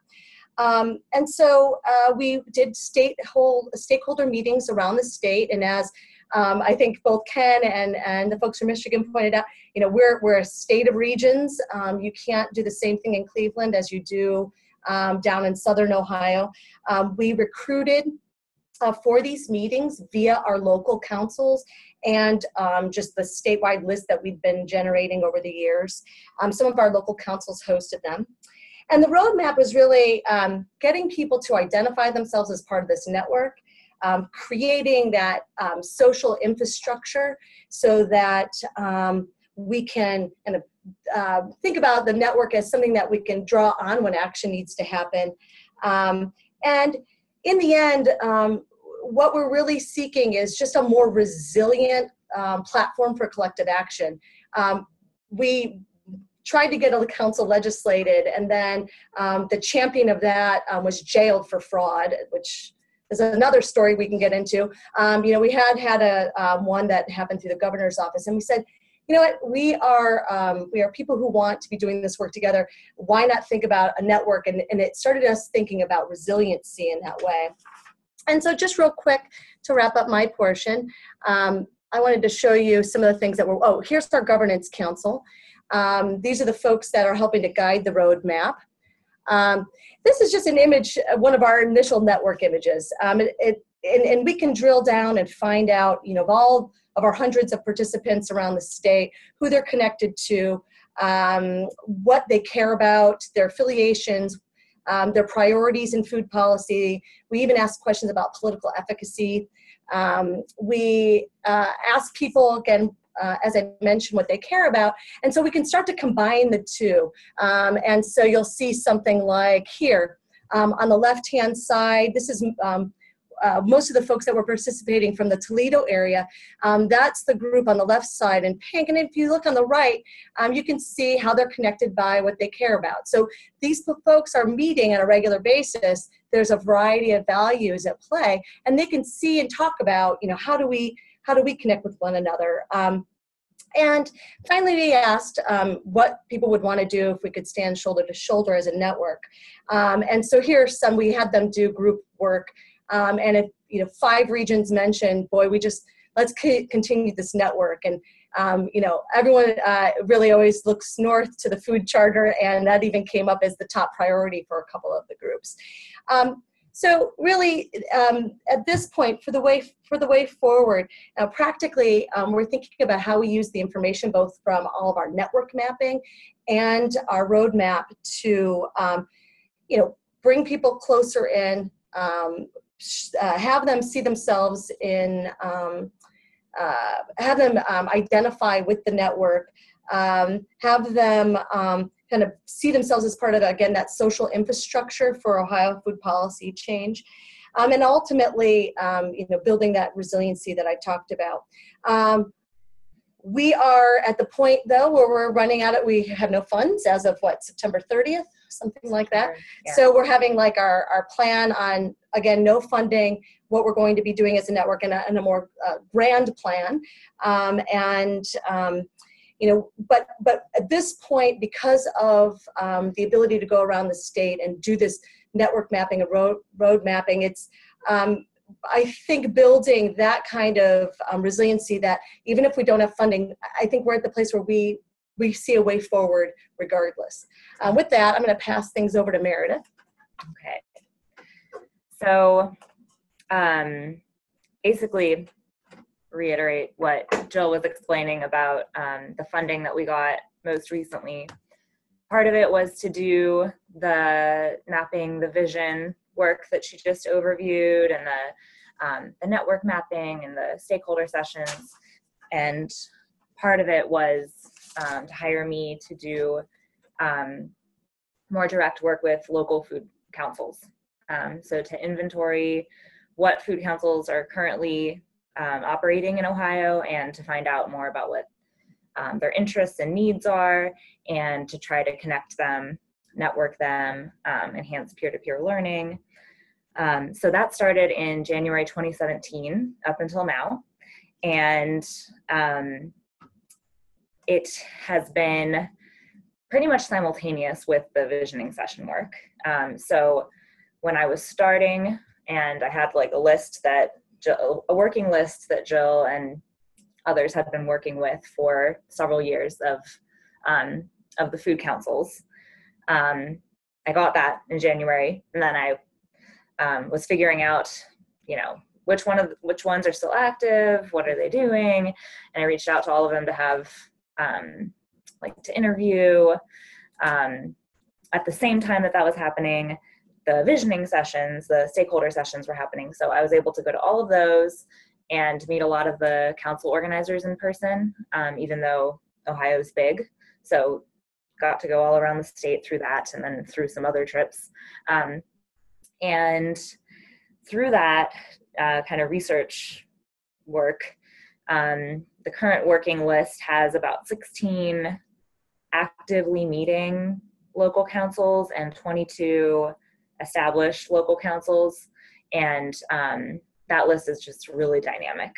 And so we did stakeholder meetings around the state, and as I think both Ken and the folks from Michigan pointed out, you know, we're a state of regions. You can't do the same thing in Cleveland as you do down in Southern Ohio. We recruited for these meetings via our local councils and just the statewide list that we've been generating over the years. Some of our local councils hosted them. And the roadmap was really getting people to identify themselves as part of this network, creating that social infrastructure so that we can kind of think about the network as something that we can draw on when action needs to happen. And in the end, what we're really seeking is just a more resilient platform for collective action. We tried to get a council legislated, and then the champion of that was jailed for fraud, which is another story we can get into. We had a one that happened through the governor's office, and we said, you know what, we are people who want to be doing this work together. Why not think about a network? And it started us thinking about resiliency in that way. And so just real quick to wrap up my portion, I wanted to show you some of the things that were, here's our governance council. These are the folks that are helping to guide the roadmap. This is just an image, one of our initial network images. And we can drill down and find out, of all of our hundreds of participants around the state, who they're connected to, what they care about, their affiliations, their priorities in food policy. We even ask questions about political efficacy. We ask people, again, as I mentioned, what they care about. And so we can start to combine the two. And so you'll see something like here, on the left-hand side, this is most of the folks that were participating from the Toledo area. That's the group on the left side in pink. And if you look on the right, you can see how they're connected by what they care about. So these folks are meeting on a regular basis. There's a variety of values at play, and they can see and talk about, how do we connect with one another. And finally, we asked what people would want to do if we could stand shoulder to shoulder as a network. And so here are some, we had them do group work. And if 5 regions mentioned, boy, let's continue this network. And, everyone really always looks north to the food charter, and that even came up as the top priority for a couple of the groups. So really, at this point, for the way forward, practically, we're thinking about how we use the information both from all of our network mapping and our roadmap to, bring people closer in, have them see themselves in, have them identify with the network, have them kind of see themselves as part of, again, that social infrastructure for Ohio food policy change. And ultimately, building that resiliency that I talked about. We are at the point, though, where we're running out of, we have no funds as of September 30th, something like that. Yeah. So we're having like our plan on, again, no funding, what we're going to be doing as a network, and a more grand plan. But at this point, because of the ability to go around the state and do this network mapping and road mapping, it's, I think, building that kind of resiliency that even if we don't have funding, I think we're at the place where we see a way forward regardless. With that, I'm going to pass things over to Meredith. Okay. So basically, reiterate what Jill was explaining about the funding that we got most recently. Part of it was to do the mapping, the vision work that she just overviewed, and the network mapping and the stakeholder sessions. And part of it was to hire me to do more direct work with local food councils. So to inventory what food councils are currently operating in Ohio, and to find out more about what their interests and needs are, and to try to connect them, network them, enhance peer-to-peer learning. So that started in January 2017 up until now. And it has been pretty much simultaneous with the visioning session work. So when I was starting, and I had like a working list that Jill and others had been working with for several years of the food councils. I got that in January, and then I was figuring out, which ones are still active, what are they doing, and I reached out to all of them to have to interview. At the same time that was happening, the visioning sessions, the stakeholder sessions were happening. So I was able to go to all of those and meet a lot of the council organizers in person, even though Ohio's big. So got to go all around the state through that, and then through some other trips. And through that kind of research work, the current working list has about 16 active actively meeting local councils and 22 established local councils. And that list is just really dynamic.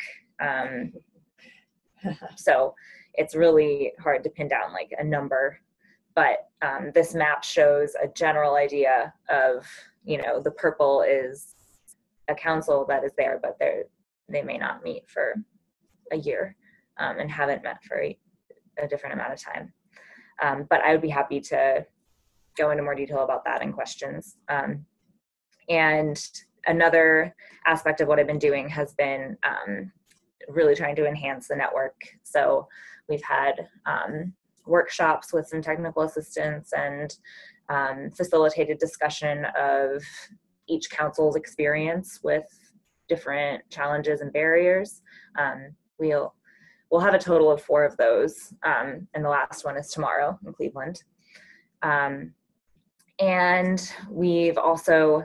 So it's really hard to pin down like a number, but this map shows a general idea of, you know, the purple is a council that is there, but they may not meet for a year and haven't met for a different amount of time. But I would be happy to go into more detail about that in questions. And another aspect of what I've been doing has been really trying to enhance the network. So we've had workshops with some technical assistance and facilitated discussion of each council's experience with different challenges and barriers. We'll have a total of 4 of those, and the last one is tomorrow in Cleveland. And we've also,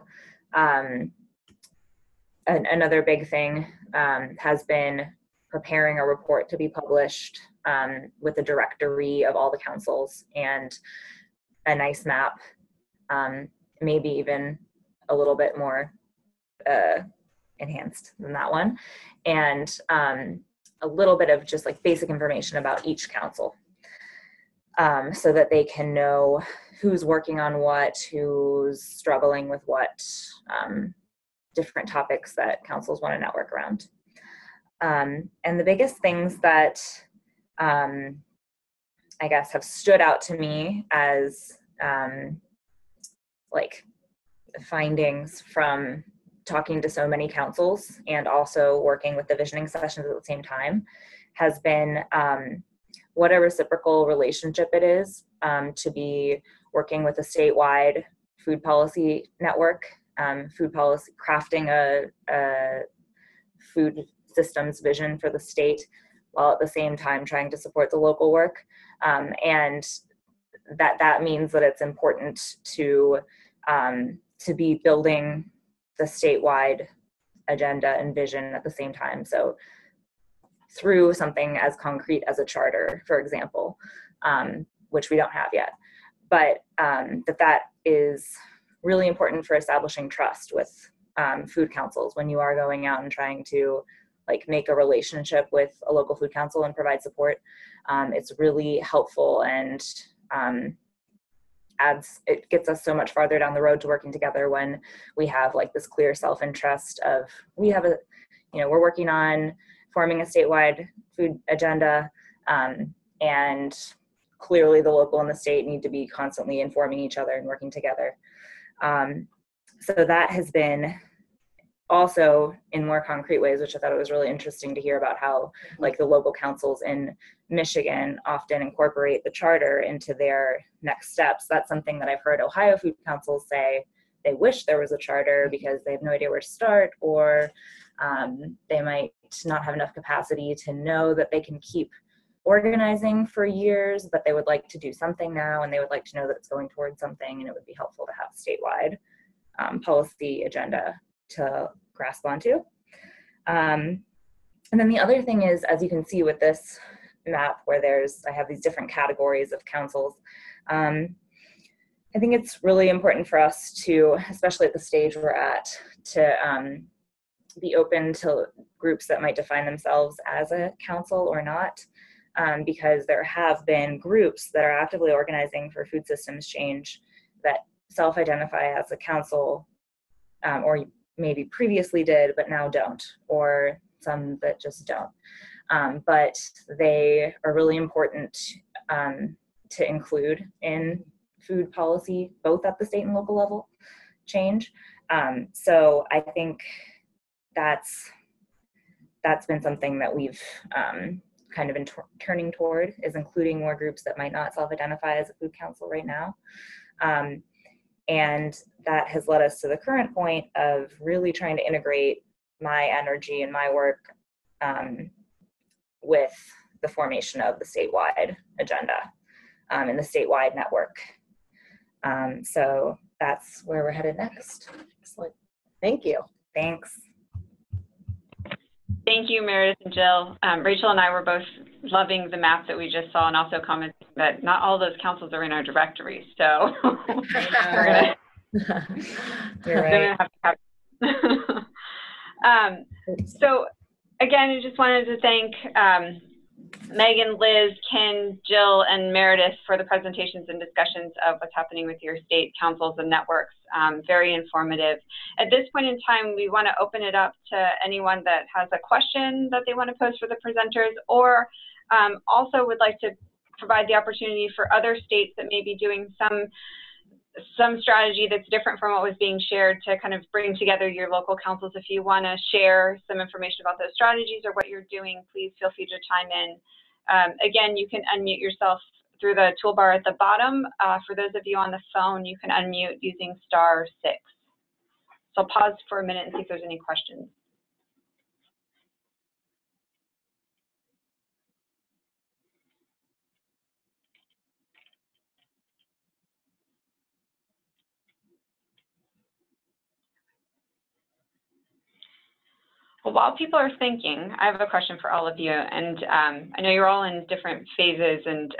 another big thing has been preparing a report to be published with a directory of all the councils and a nice map, maybe even a little bit more enhanced than that one, and a little bit of just like basic information about each council, so that they can know who's working on what, who's struggling with what, different topics that councils want to network around. And the biggest things that I guess have stood out to me as like findings from talking to so many councils and also working with the visioning sessions at the same time has been what a reciprocal relationship it is to be working with a statewide food policy network, food policy, crafting a food systems vision for the state while at the same time trying to support the local work. And that means that it's important to be building the statewide agenda and vision at the same time. So through something as concrete as a charter, for example, which we don't have yet, but that is really important for establishing trust with food councils when you are going out and trying to like make a relationship with a local food council and provide support. It's really helpful and it gets us so much farther down the road to working together when we have like this clear self-interest of we're working on forming a statewide food agenda, and clearly the local and the state need to be constantly informing each other and working together. So that has been also in more concrete ways, which I thought it was really interesting to hear about how like the local councils in Michigan often incorporate the charter into their next steps. That's something that I've heard Ohio food councils say they wish there was a charter because they have no idea where to start, or they might not have enough capacity to know that they can keep organizing for years, but they would like to do something now and they would like to know that it's going towards something, and it would be helpful to have statewide policy agenda to grasp onto. And then the other thing is, as you can see with this map where I have these different categories of councils, I think it's really important for us to, especially at the stage we're at, to be open to groups that might define themselves as a council or not, because there have been groups that are actively organizing for food systems change that self-identify as a council, or maybe previously did but now don't, or some that just don't. But they are really important to include in food policy, both at the state and local level change. So I think that's been something that we've kind of been turning toward, is including more groups that might not self-identify as a food council right now. And that has led us to the current point of really trying to integrate my energy and my work with the formation of the statewide agenda and the statewide network. So that's where we're headed next. Excellent. Thank you. Thanks. Thank you, Meredith and Jill. Rachel and I were both loving the map that we just saw, and also commenting that not all those councils are in our directory. So You're right. So again, I just wanted to thank Megan, Liz, Ken, Jill, and Meredith for the presentations and discussions of what's happening with your state councils and networks. Very informative. At this point in time, we want to open it up to anyone that has a question that they want to pose for the presenters, or also would like to provide the opportunity for other states that may be doing some strategy that's different from what was being shared to kind of bring together your local councils. If you want to share some information about those strategies or what you're doing, please feel free to chime in. Again, you can unmute yourself through the toolbar at the bottom. For those of you on the phone, you can unmute using *6. So I'll pause for a minute and see if there's any questions. Well, while people are thinking, I have a question for all of you, and I know you're all in different phases, and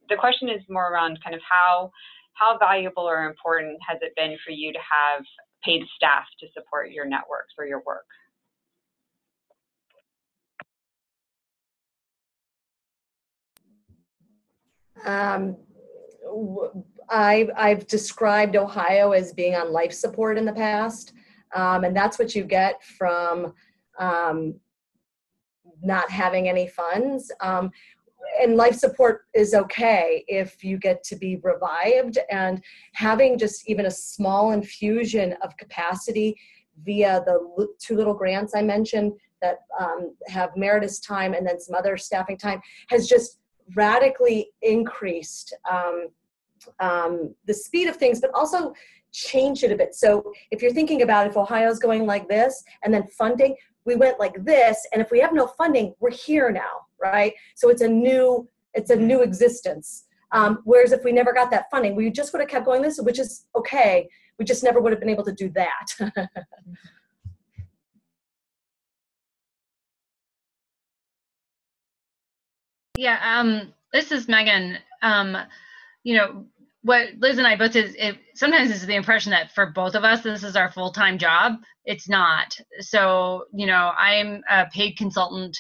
the question is more around kind of how valuable or important has it been for you to have paid staff to support your networks or your work? I've described Ohio as being on life support in the past, and that's what you get from not having any funds. And life support is okay if you get to be revived, and having just even a small infusion of capacity via the 2 little grants I mentioned that have Meredith's time and then some other staffing time has just radically increased the speed of things, but also change it a bit. So if you're thinking about if Ohio's going like this and then funding, we went like this, and if we have no funding, we're here now, right? So it's a new existence. Whereas if we never got that funding, we just would have kept going this, which is okay. We just never would have been able to do that. Yeah, this is Megan. You know, what Liz and I both is, sometimes it's the impression that for both of us, this is our full-time job. It's not. So, you know, I'm a paid consultant.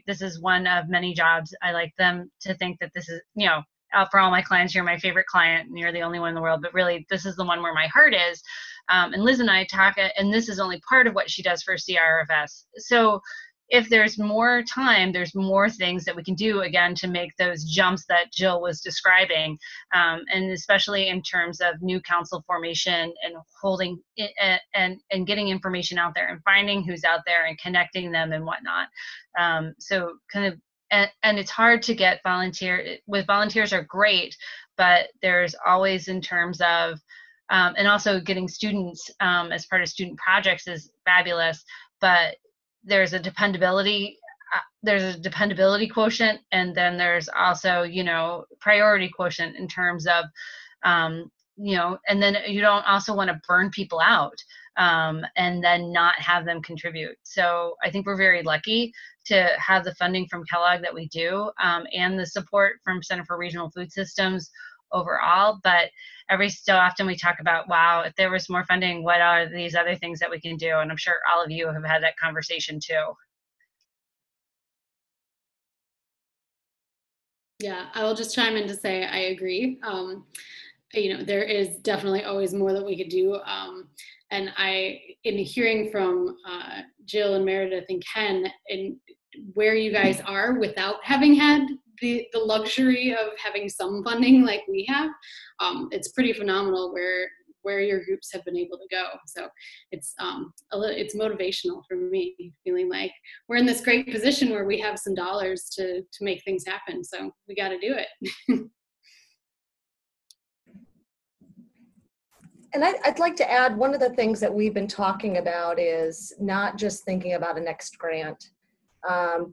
This is one of many jobs. I like them to think that this is, you know, for all my clients, you're my favorite client and you're the only one in the world, but really this is the one where my heart is. And Liz and I talk, and this is only part of what she does for CRFS. So if there's more time, there's more things that we can do, again, to make those jumps that Jill was describing, and especially in terms of new council formation and holding and getting information out there and finding who's out there and connecting them and whatnot. So kind of, and it's hard to get volunteers are great, but there's always in terms of, and also getting students as part of student projects is fabulous, but there's a dependability quotient, and then there's also, you know, priority quotient in terms of, you know, and then you don't also want to burn people out and then not have them contribute. So I think we're very lucky to have the funding from Kellogg that we do, and the support from Center for Regional Food Systems overall. But every so often we talk about, wow, if there was more funding, what are these other things that we can do? And I'm sure all of you have had that conversation too. Yeah, I will just chime in to say I agree. You know, there is definitely always more that we could do. And in hearing from Jill and Meredith and Ken, and where you guys are without having had the luxury of having some funding like we have, it's pretty phenomenal where your groups have been able to go. So it's motivational for me, feeling like we're in this great position where we have some dollars to make things happen. So we got to do it. And I'd like to add, one of the things that we've been talking about is not just thinking about a next grant,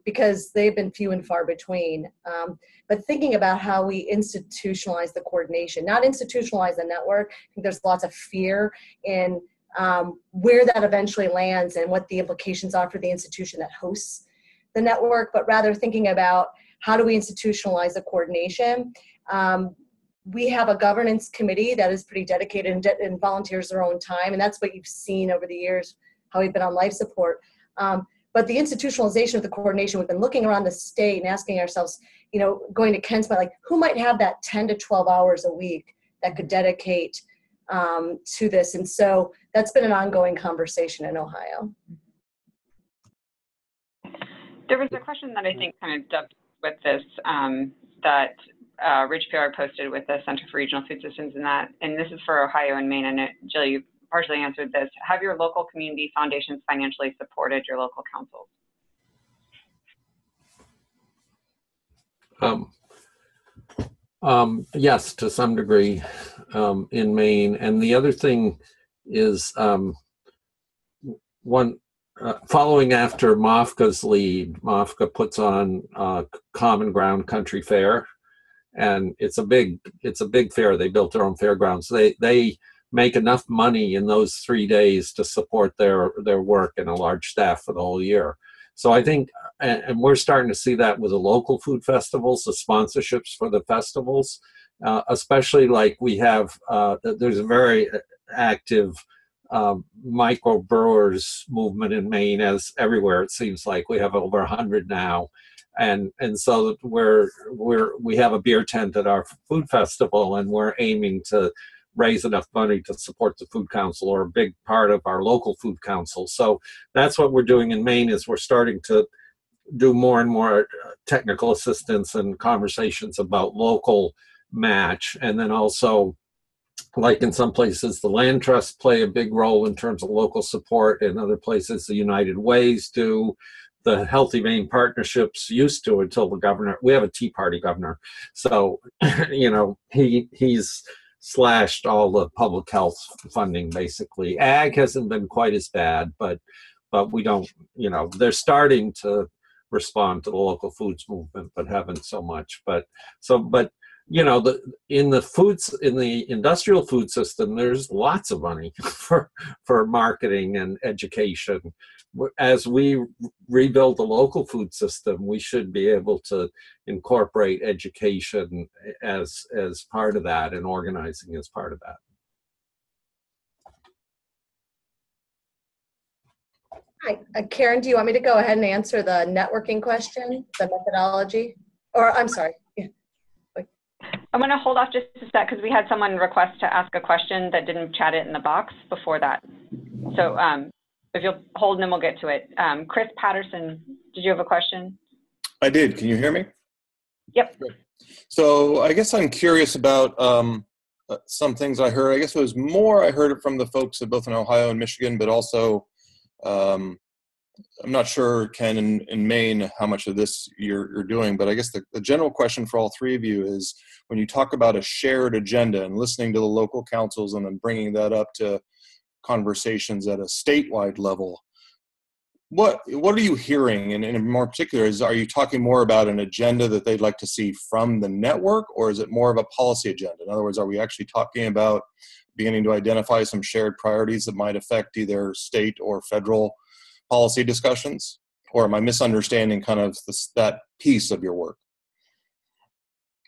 because they've been few and far between, but thinking about how we institutionalize the coordination, not institutionalize the network. I think there's lots of fear in where that eventually lands and what the implications are for the institution that hosts the network, but rather thinking about how do we institutionalize the coordination? We have a governance committee that is pretty dedicated and volunteers their own time, and that's what you've seen over the years, how we've been on life support. But the institutionalization of the coordination, we've been looking around the state and asking ourselves, you know, going to Ken's point, like, who might have that 10 to 12 hours a week that could dedicate to this? And so that's been an ongoing conversation in Ohio. There was a question that I think kind of dovetails with this that Rich PR posted with the Center for Regional Food Systems, and this is for Ohio and Maine, and Jill, you partially answered this. Have your local community foundations financially supported your local councils? Yes, to some degree in Maine. And the other thing is following after MOFGA's lead, MOFGA puts on Common Ground Country Fair, and it's a big fair. They built their own fairgrounds. They make enough money in those 3 days to support their work and a large staff for the whole year. So I think, and we're starting to see that with the local food festivals, the sponsorships for the festivals, especially like we have, there's a very active microbrewers movement in Maine, as everywhere it seems like. We have over 100 now. And so we have a beer tent at our food festival, and we're aiming to raise enough money to support the food council, or a big part of our local food council. So that's what we're doing in Maine, is we're starting to do more and more technical assistance and conversations about local match. And then also, like in some places, the land trusts play a big role in terms of local support. In other places, the United Ways do. The Healthy Maine Partnerships used to, until the governor, we have a Tea Party governor. So, you know, he's slashed all the public health funding, basically. Ag hasn't been quite as bad, but we don't, you know, they're starting to respond to the local foods movement, but haven't so much. But you know, in the industrial food system, there's lots of money for marketing and education. As we rebuild the local food system, we should be able to incorporate education as part of that, and organizing as part of that. Hi, Karen, do you want me to go ahead and answer the networking question, the methodology? Or, I'm sorry. Yeah. I'm going to hold off just a sec, because we had someone request to ask a question that didn't chat it in the box before that. So if you'll hold, and then we'll get to it. Chris Patterson, did you have a question? I did. Can you hear me? Yep. So I guess I'm curious about some things I heard. I guess it was more, I heard it from the folks both in Ohio and Michigan, but also I'm not sure, Ken, in Maine, how much of this you're doing, but I guess the general question for all three of you is, when you talk about a shared agenda and listening to the local councils and then bringing that up to conversations at a statewide level, what are you hearing? And in more particular, are you talking more about an agenda that they'd like to see from the network, or is it more of a policy agenda? In other words, are we actually talking about beginning to identify some shared priorities that might affect either state or federal policy discussions? Or am I misunderstanding kind of that piece of your work?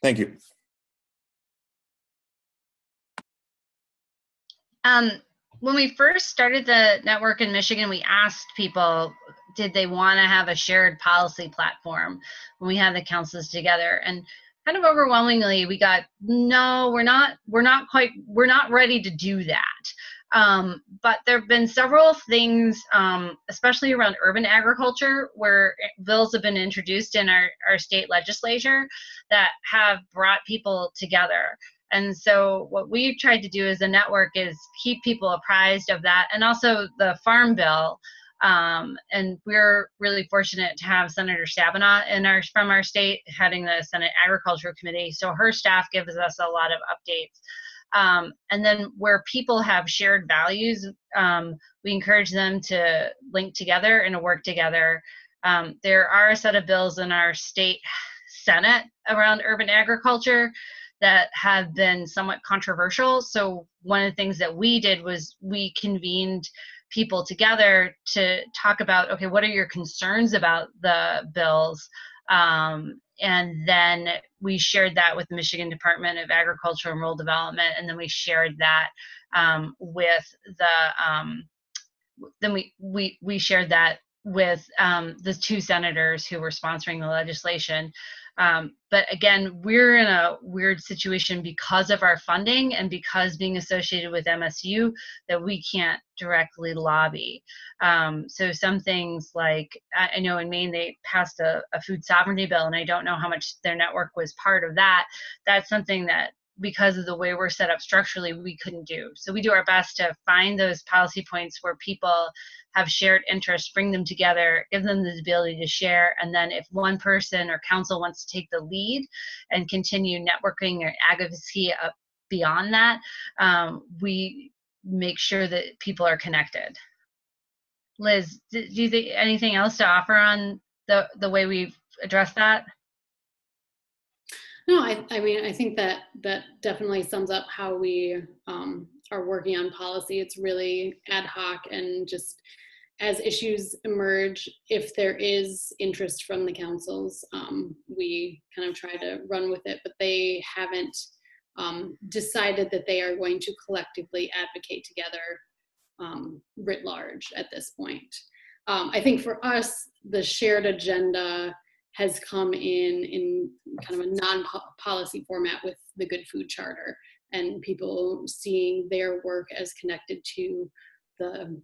Thank you. When we first started the network in Michigan, we asked people, did they want to have a shared policy platform when we had the councils together? And kind of overwhelmingly, we got, no, we're not ready to do that. But there have been several things, especially around urban agriculture, where bills have been introduced in our state legislature that have brought people together. And so what we've tried to do as a network is keep people apprised of that, and also the farm bill. And we're really fortunate to have Senator Stabenow from our state heading the Senate Agriculture Committee. So her staff gives us a lot of updates. And then where people have shared values, we encourage them to link together and to work together. There are a set of bills in our state Senate around urban agriculture that have been somewhat controversial. So one of the things that we did was we convened people together to talk about, okay, what are your concerns about the bills? and then we shared that with the Michigan Department of Agriculture and Rural Development, and then we shared that with we shared that with the two senators who were sponsoring the legislation. But again, we're in a weird situation because of our funding and because being associated with MSU that we can't directly lobby. So some things like, I know in Maine they passed a food sovereignty bill, and I don't know how much their network was part of that. That's something that, because of the way we're set up structurally, we couldn't do. So we do our best to find those policy points where people have shared interests, bring them together, give them the ability to share. And then if one person or council wants to take the lead and continue networking or advocacy up beyond that, we make sure that people are connected. Liz, do you think anything else to offer on the way we've addressed that? No, I mean, I think that definitely sums up how we are working on policy. It's really ad hoc, and just as issues emerge, if there is interest from the councils, we kind of try to run with it, but they haven't decided that they are going to collectively advocate together writ large at this point. I think for us, the shared agenda has come in kind of a non-policy format with the Good Food Charter, and people seeing their work as connected to the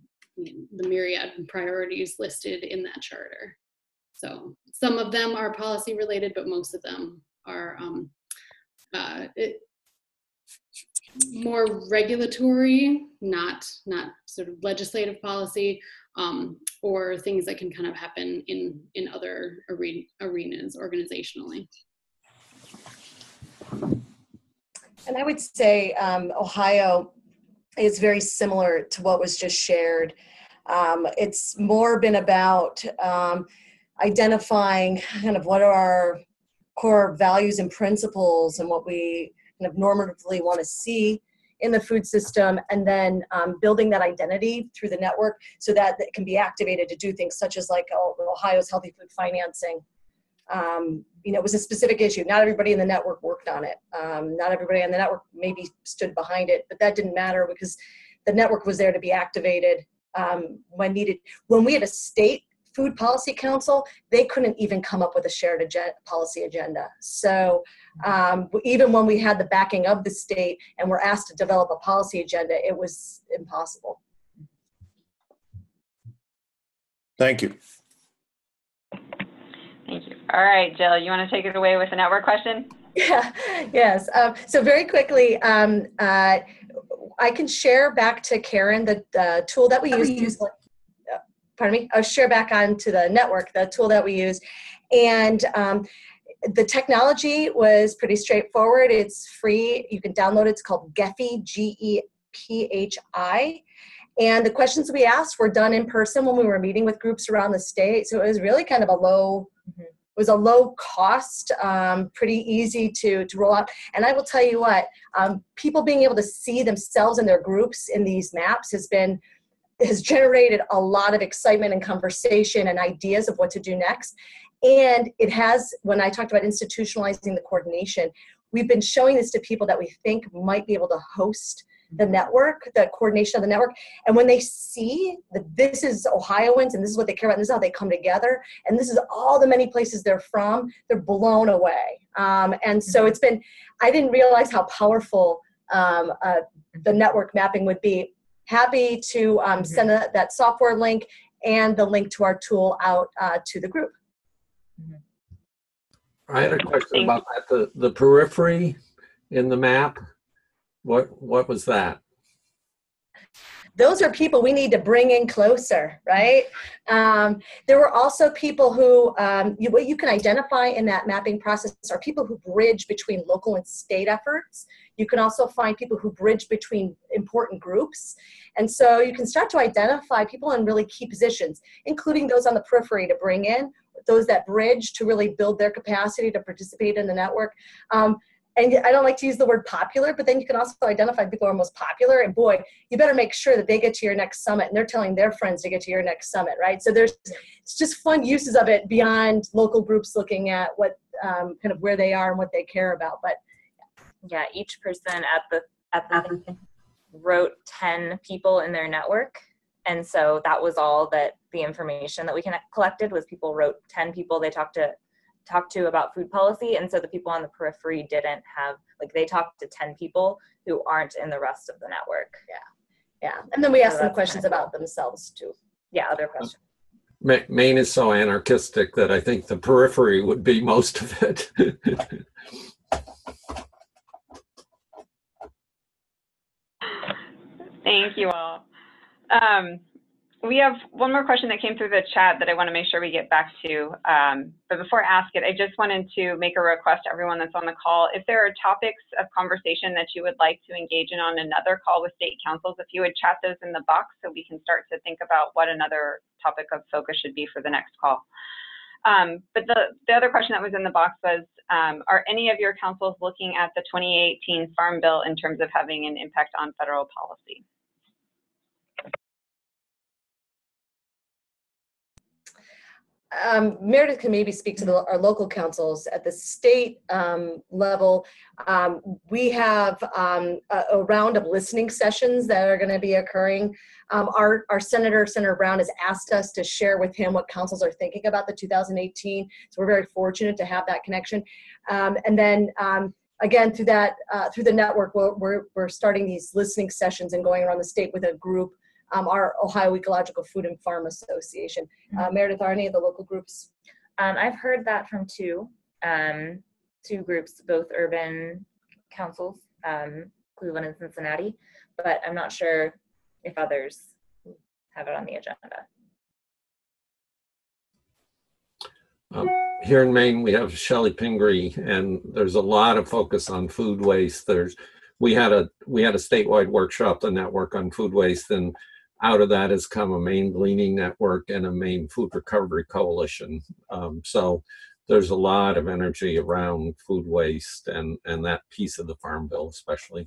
myriad priorities listed in that charter. So some of them are policy related, but most of them are more regulatory, not sort of legislative policy, or things that can kind of happen in other arenas organizationally. And I would say Ohio is very similar to what was just shared. It's more been about identifying kind of what are our core values and principles and what we kind of normatively want to see in the food system, and then building that identity through the network so that it can be activated to do things such as like Ohio's healthy food financing. It was a specific issue. Not everybody in the network worked on it. Not everybody on the network maybe stood behind it, but that didn't matter because the network was there to be activated when needed. When we had a state food policy council, they couldn't even come up with a shared policy agenda. So even when we had the backing of the state and were asked to develop a policy agenda, it was impossible. Thank you. Thank you. All right, Jill, you want to take it away with the network question? Yeah, yes. So very quickly, I can share back to Karen the tool that we use. Pardon me, I'll share back onto the network, the tool that we use. And the technology was pretty straightforward. It's free. You can download it. It's called Gephi, G-E-P-H-I. And the questions we asked were done in person when we were meeting with groups around the state. So it was really kind of a low, it was a low cost, pretty easy to roll out. And I will tell you what, people being able to see themselves and their groups in these maps has generated a lot of excitement and conversation and ideas of what to do next. And it has, when I talked about institutionalizing the coordination, we've been showing this to people that we think might be able to host the network, the coordination of the network. And when they see that this is Ohioans and this is what they care about, and this is how they come together, and this is all the many places they're from, they're blown away. And so it's been, I didn't realize how powerful the network mapping would be. Happy to send that software link and the link to our tool out to the group. I had a question about that. The periphery in the map, what was that? Those are people we need to bring in closer, right? There were also people who, what you can identify in that mapping process are people who bridge between local and state efforts. You can also find people who bridge between important groups. And so you can start to identify people in really key positions, including those on the periphery to bring in, those that bridge to really build their capacity to participate in the network. and I don't like to use the word popular, but then you can also identify people who are most popular, and boy, you better make sure that they get to your next summit and they're telling their friends to get to your next summit, right? So it's just fun uses of it beyond local groups looking at what kind of where they are and what they care about. But yeah, each person at the wrote 10 people in their network. And so that was all that the information that we collected was people wrote 10 people they talked to about food policy. And so the people on the periphery didn't have, like, they talked to 10 people who aren't in the rest of the network. Yeah. And then we asked them questions about themselves too. Yeah, other questions. Maine is so anarchistic that I think the periphery would be most of it. Thank you all. We have one more question that came through the chat that I want to make sure we get back to. But before I ask it, I just wanted to make a request to everyone that's on the call. If there are topics of conversation that you would like to engage in on another call with state councils, if you would chat those in the box so we can start to think about what another topic of focus should be for the next call. But the other question that was in the box was, are any of your councils looking at the 2018 Farm Bill in terms of having an impact on federal policy? Meredith can maybe speak to our local councils. At the state level. We have a round of listening sessions that are going to be occurring. Our Senator Brown, has asked us to share with him what councils are thinking about the 2018. So we're very fortunate to have that connection. And then again, through the network, we're starting these listening sessions and going around the state with a group. Our Ohio Ecological Food and Farm Association. Meredith, are any of the local groups? I've heard that from two groups, both urban councils, Cleveland and Cincinnati, but I'm not sure if others have it on the agenda. Here in Maine, we have Shelley Pingree, and there's a lot of focus on food waste. We had a statewide workshop, the network on food waste, and out of that has come a Maine Gleaning Network and a Maine Food Recovery Coalition. So there's a lot of energy around food waste and that piece of the Farm Bill especially.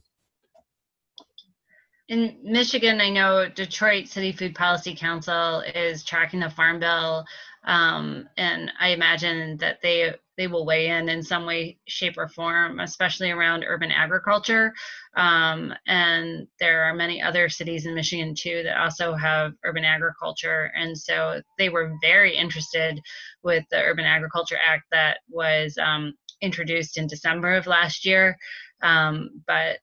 In Michigan, I know Detroit City Food Policy Council is tracking the Farm Bill, and I imagine that they will weigh in some way, shape, or form, especially around urban agriculture. And there are many other cities in Michigan too that also have urban agriculture, and so they were very interested with the Urban Agriculture Act that was introduced in December of last year, but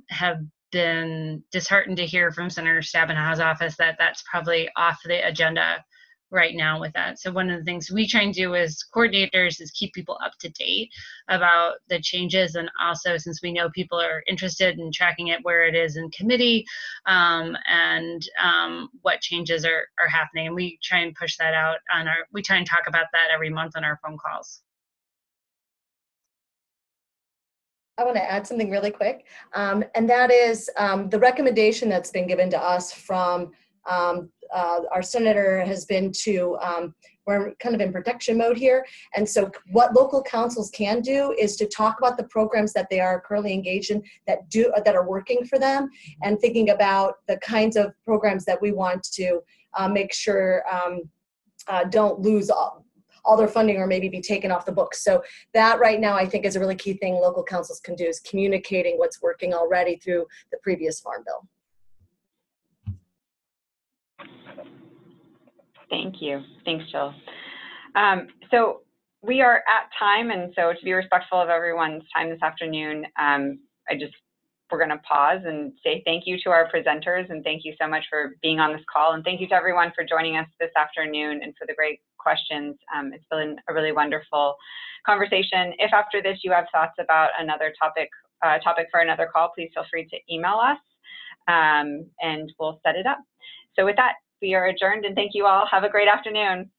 have been disheartened to hear from Senator Stabenow's office that that's probably off the agenda right now with that. So one of the things we try and do as coordinators is keep people up to date about the changes, and also, since we know people are interested in tracking it, where it is in committee, and what changes are happening. And we try and push that out we try and talk about that every month on our phone calls. I want to add something really quick, and that is the recommendation that's been given to us from our senator has been to, we're kind of in protection mode here, and so what local councils can do is to talk about the programs that they are currently engaged in that are working for them, and thinking about the kinds of programs that we want to make sure don't lose all their funding or maybe be taken off the books. So that right now I think is a really key thing local councils can do, is communicating what's working already through the previous Farm Bill. Thank you. Thanks, Jill. So we are at time, and so to be respectful of everyone's time this afternoon, we're going to pause and say thank you to our presenters, and thank you so much for being on this call, and thank you to everyone for joining us this afternoon and for the great questions. It's been a really wonderful conversation. If after this you have thoughts about another topic for another call, please feel free to email us, and we'll set it up. So with that, we are adjourned, and thank you all. Have a great afternoon.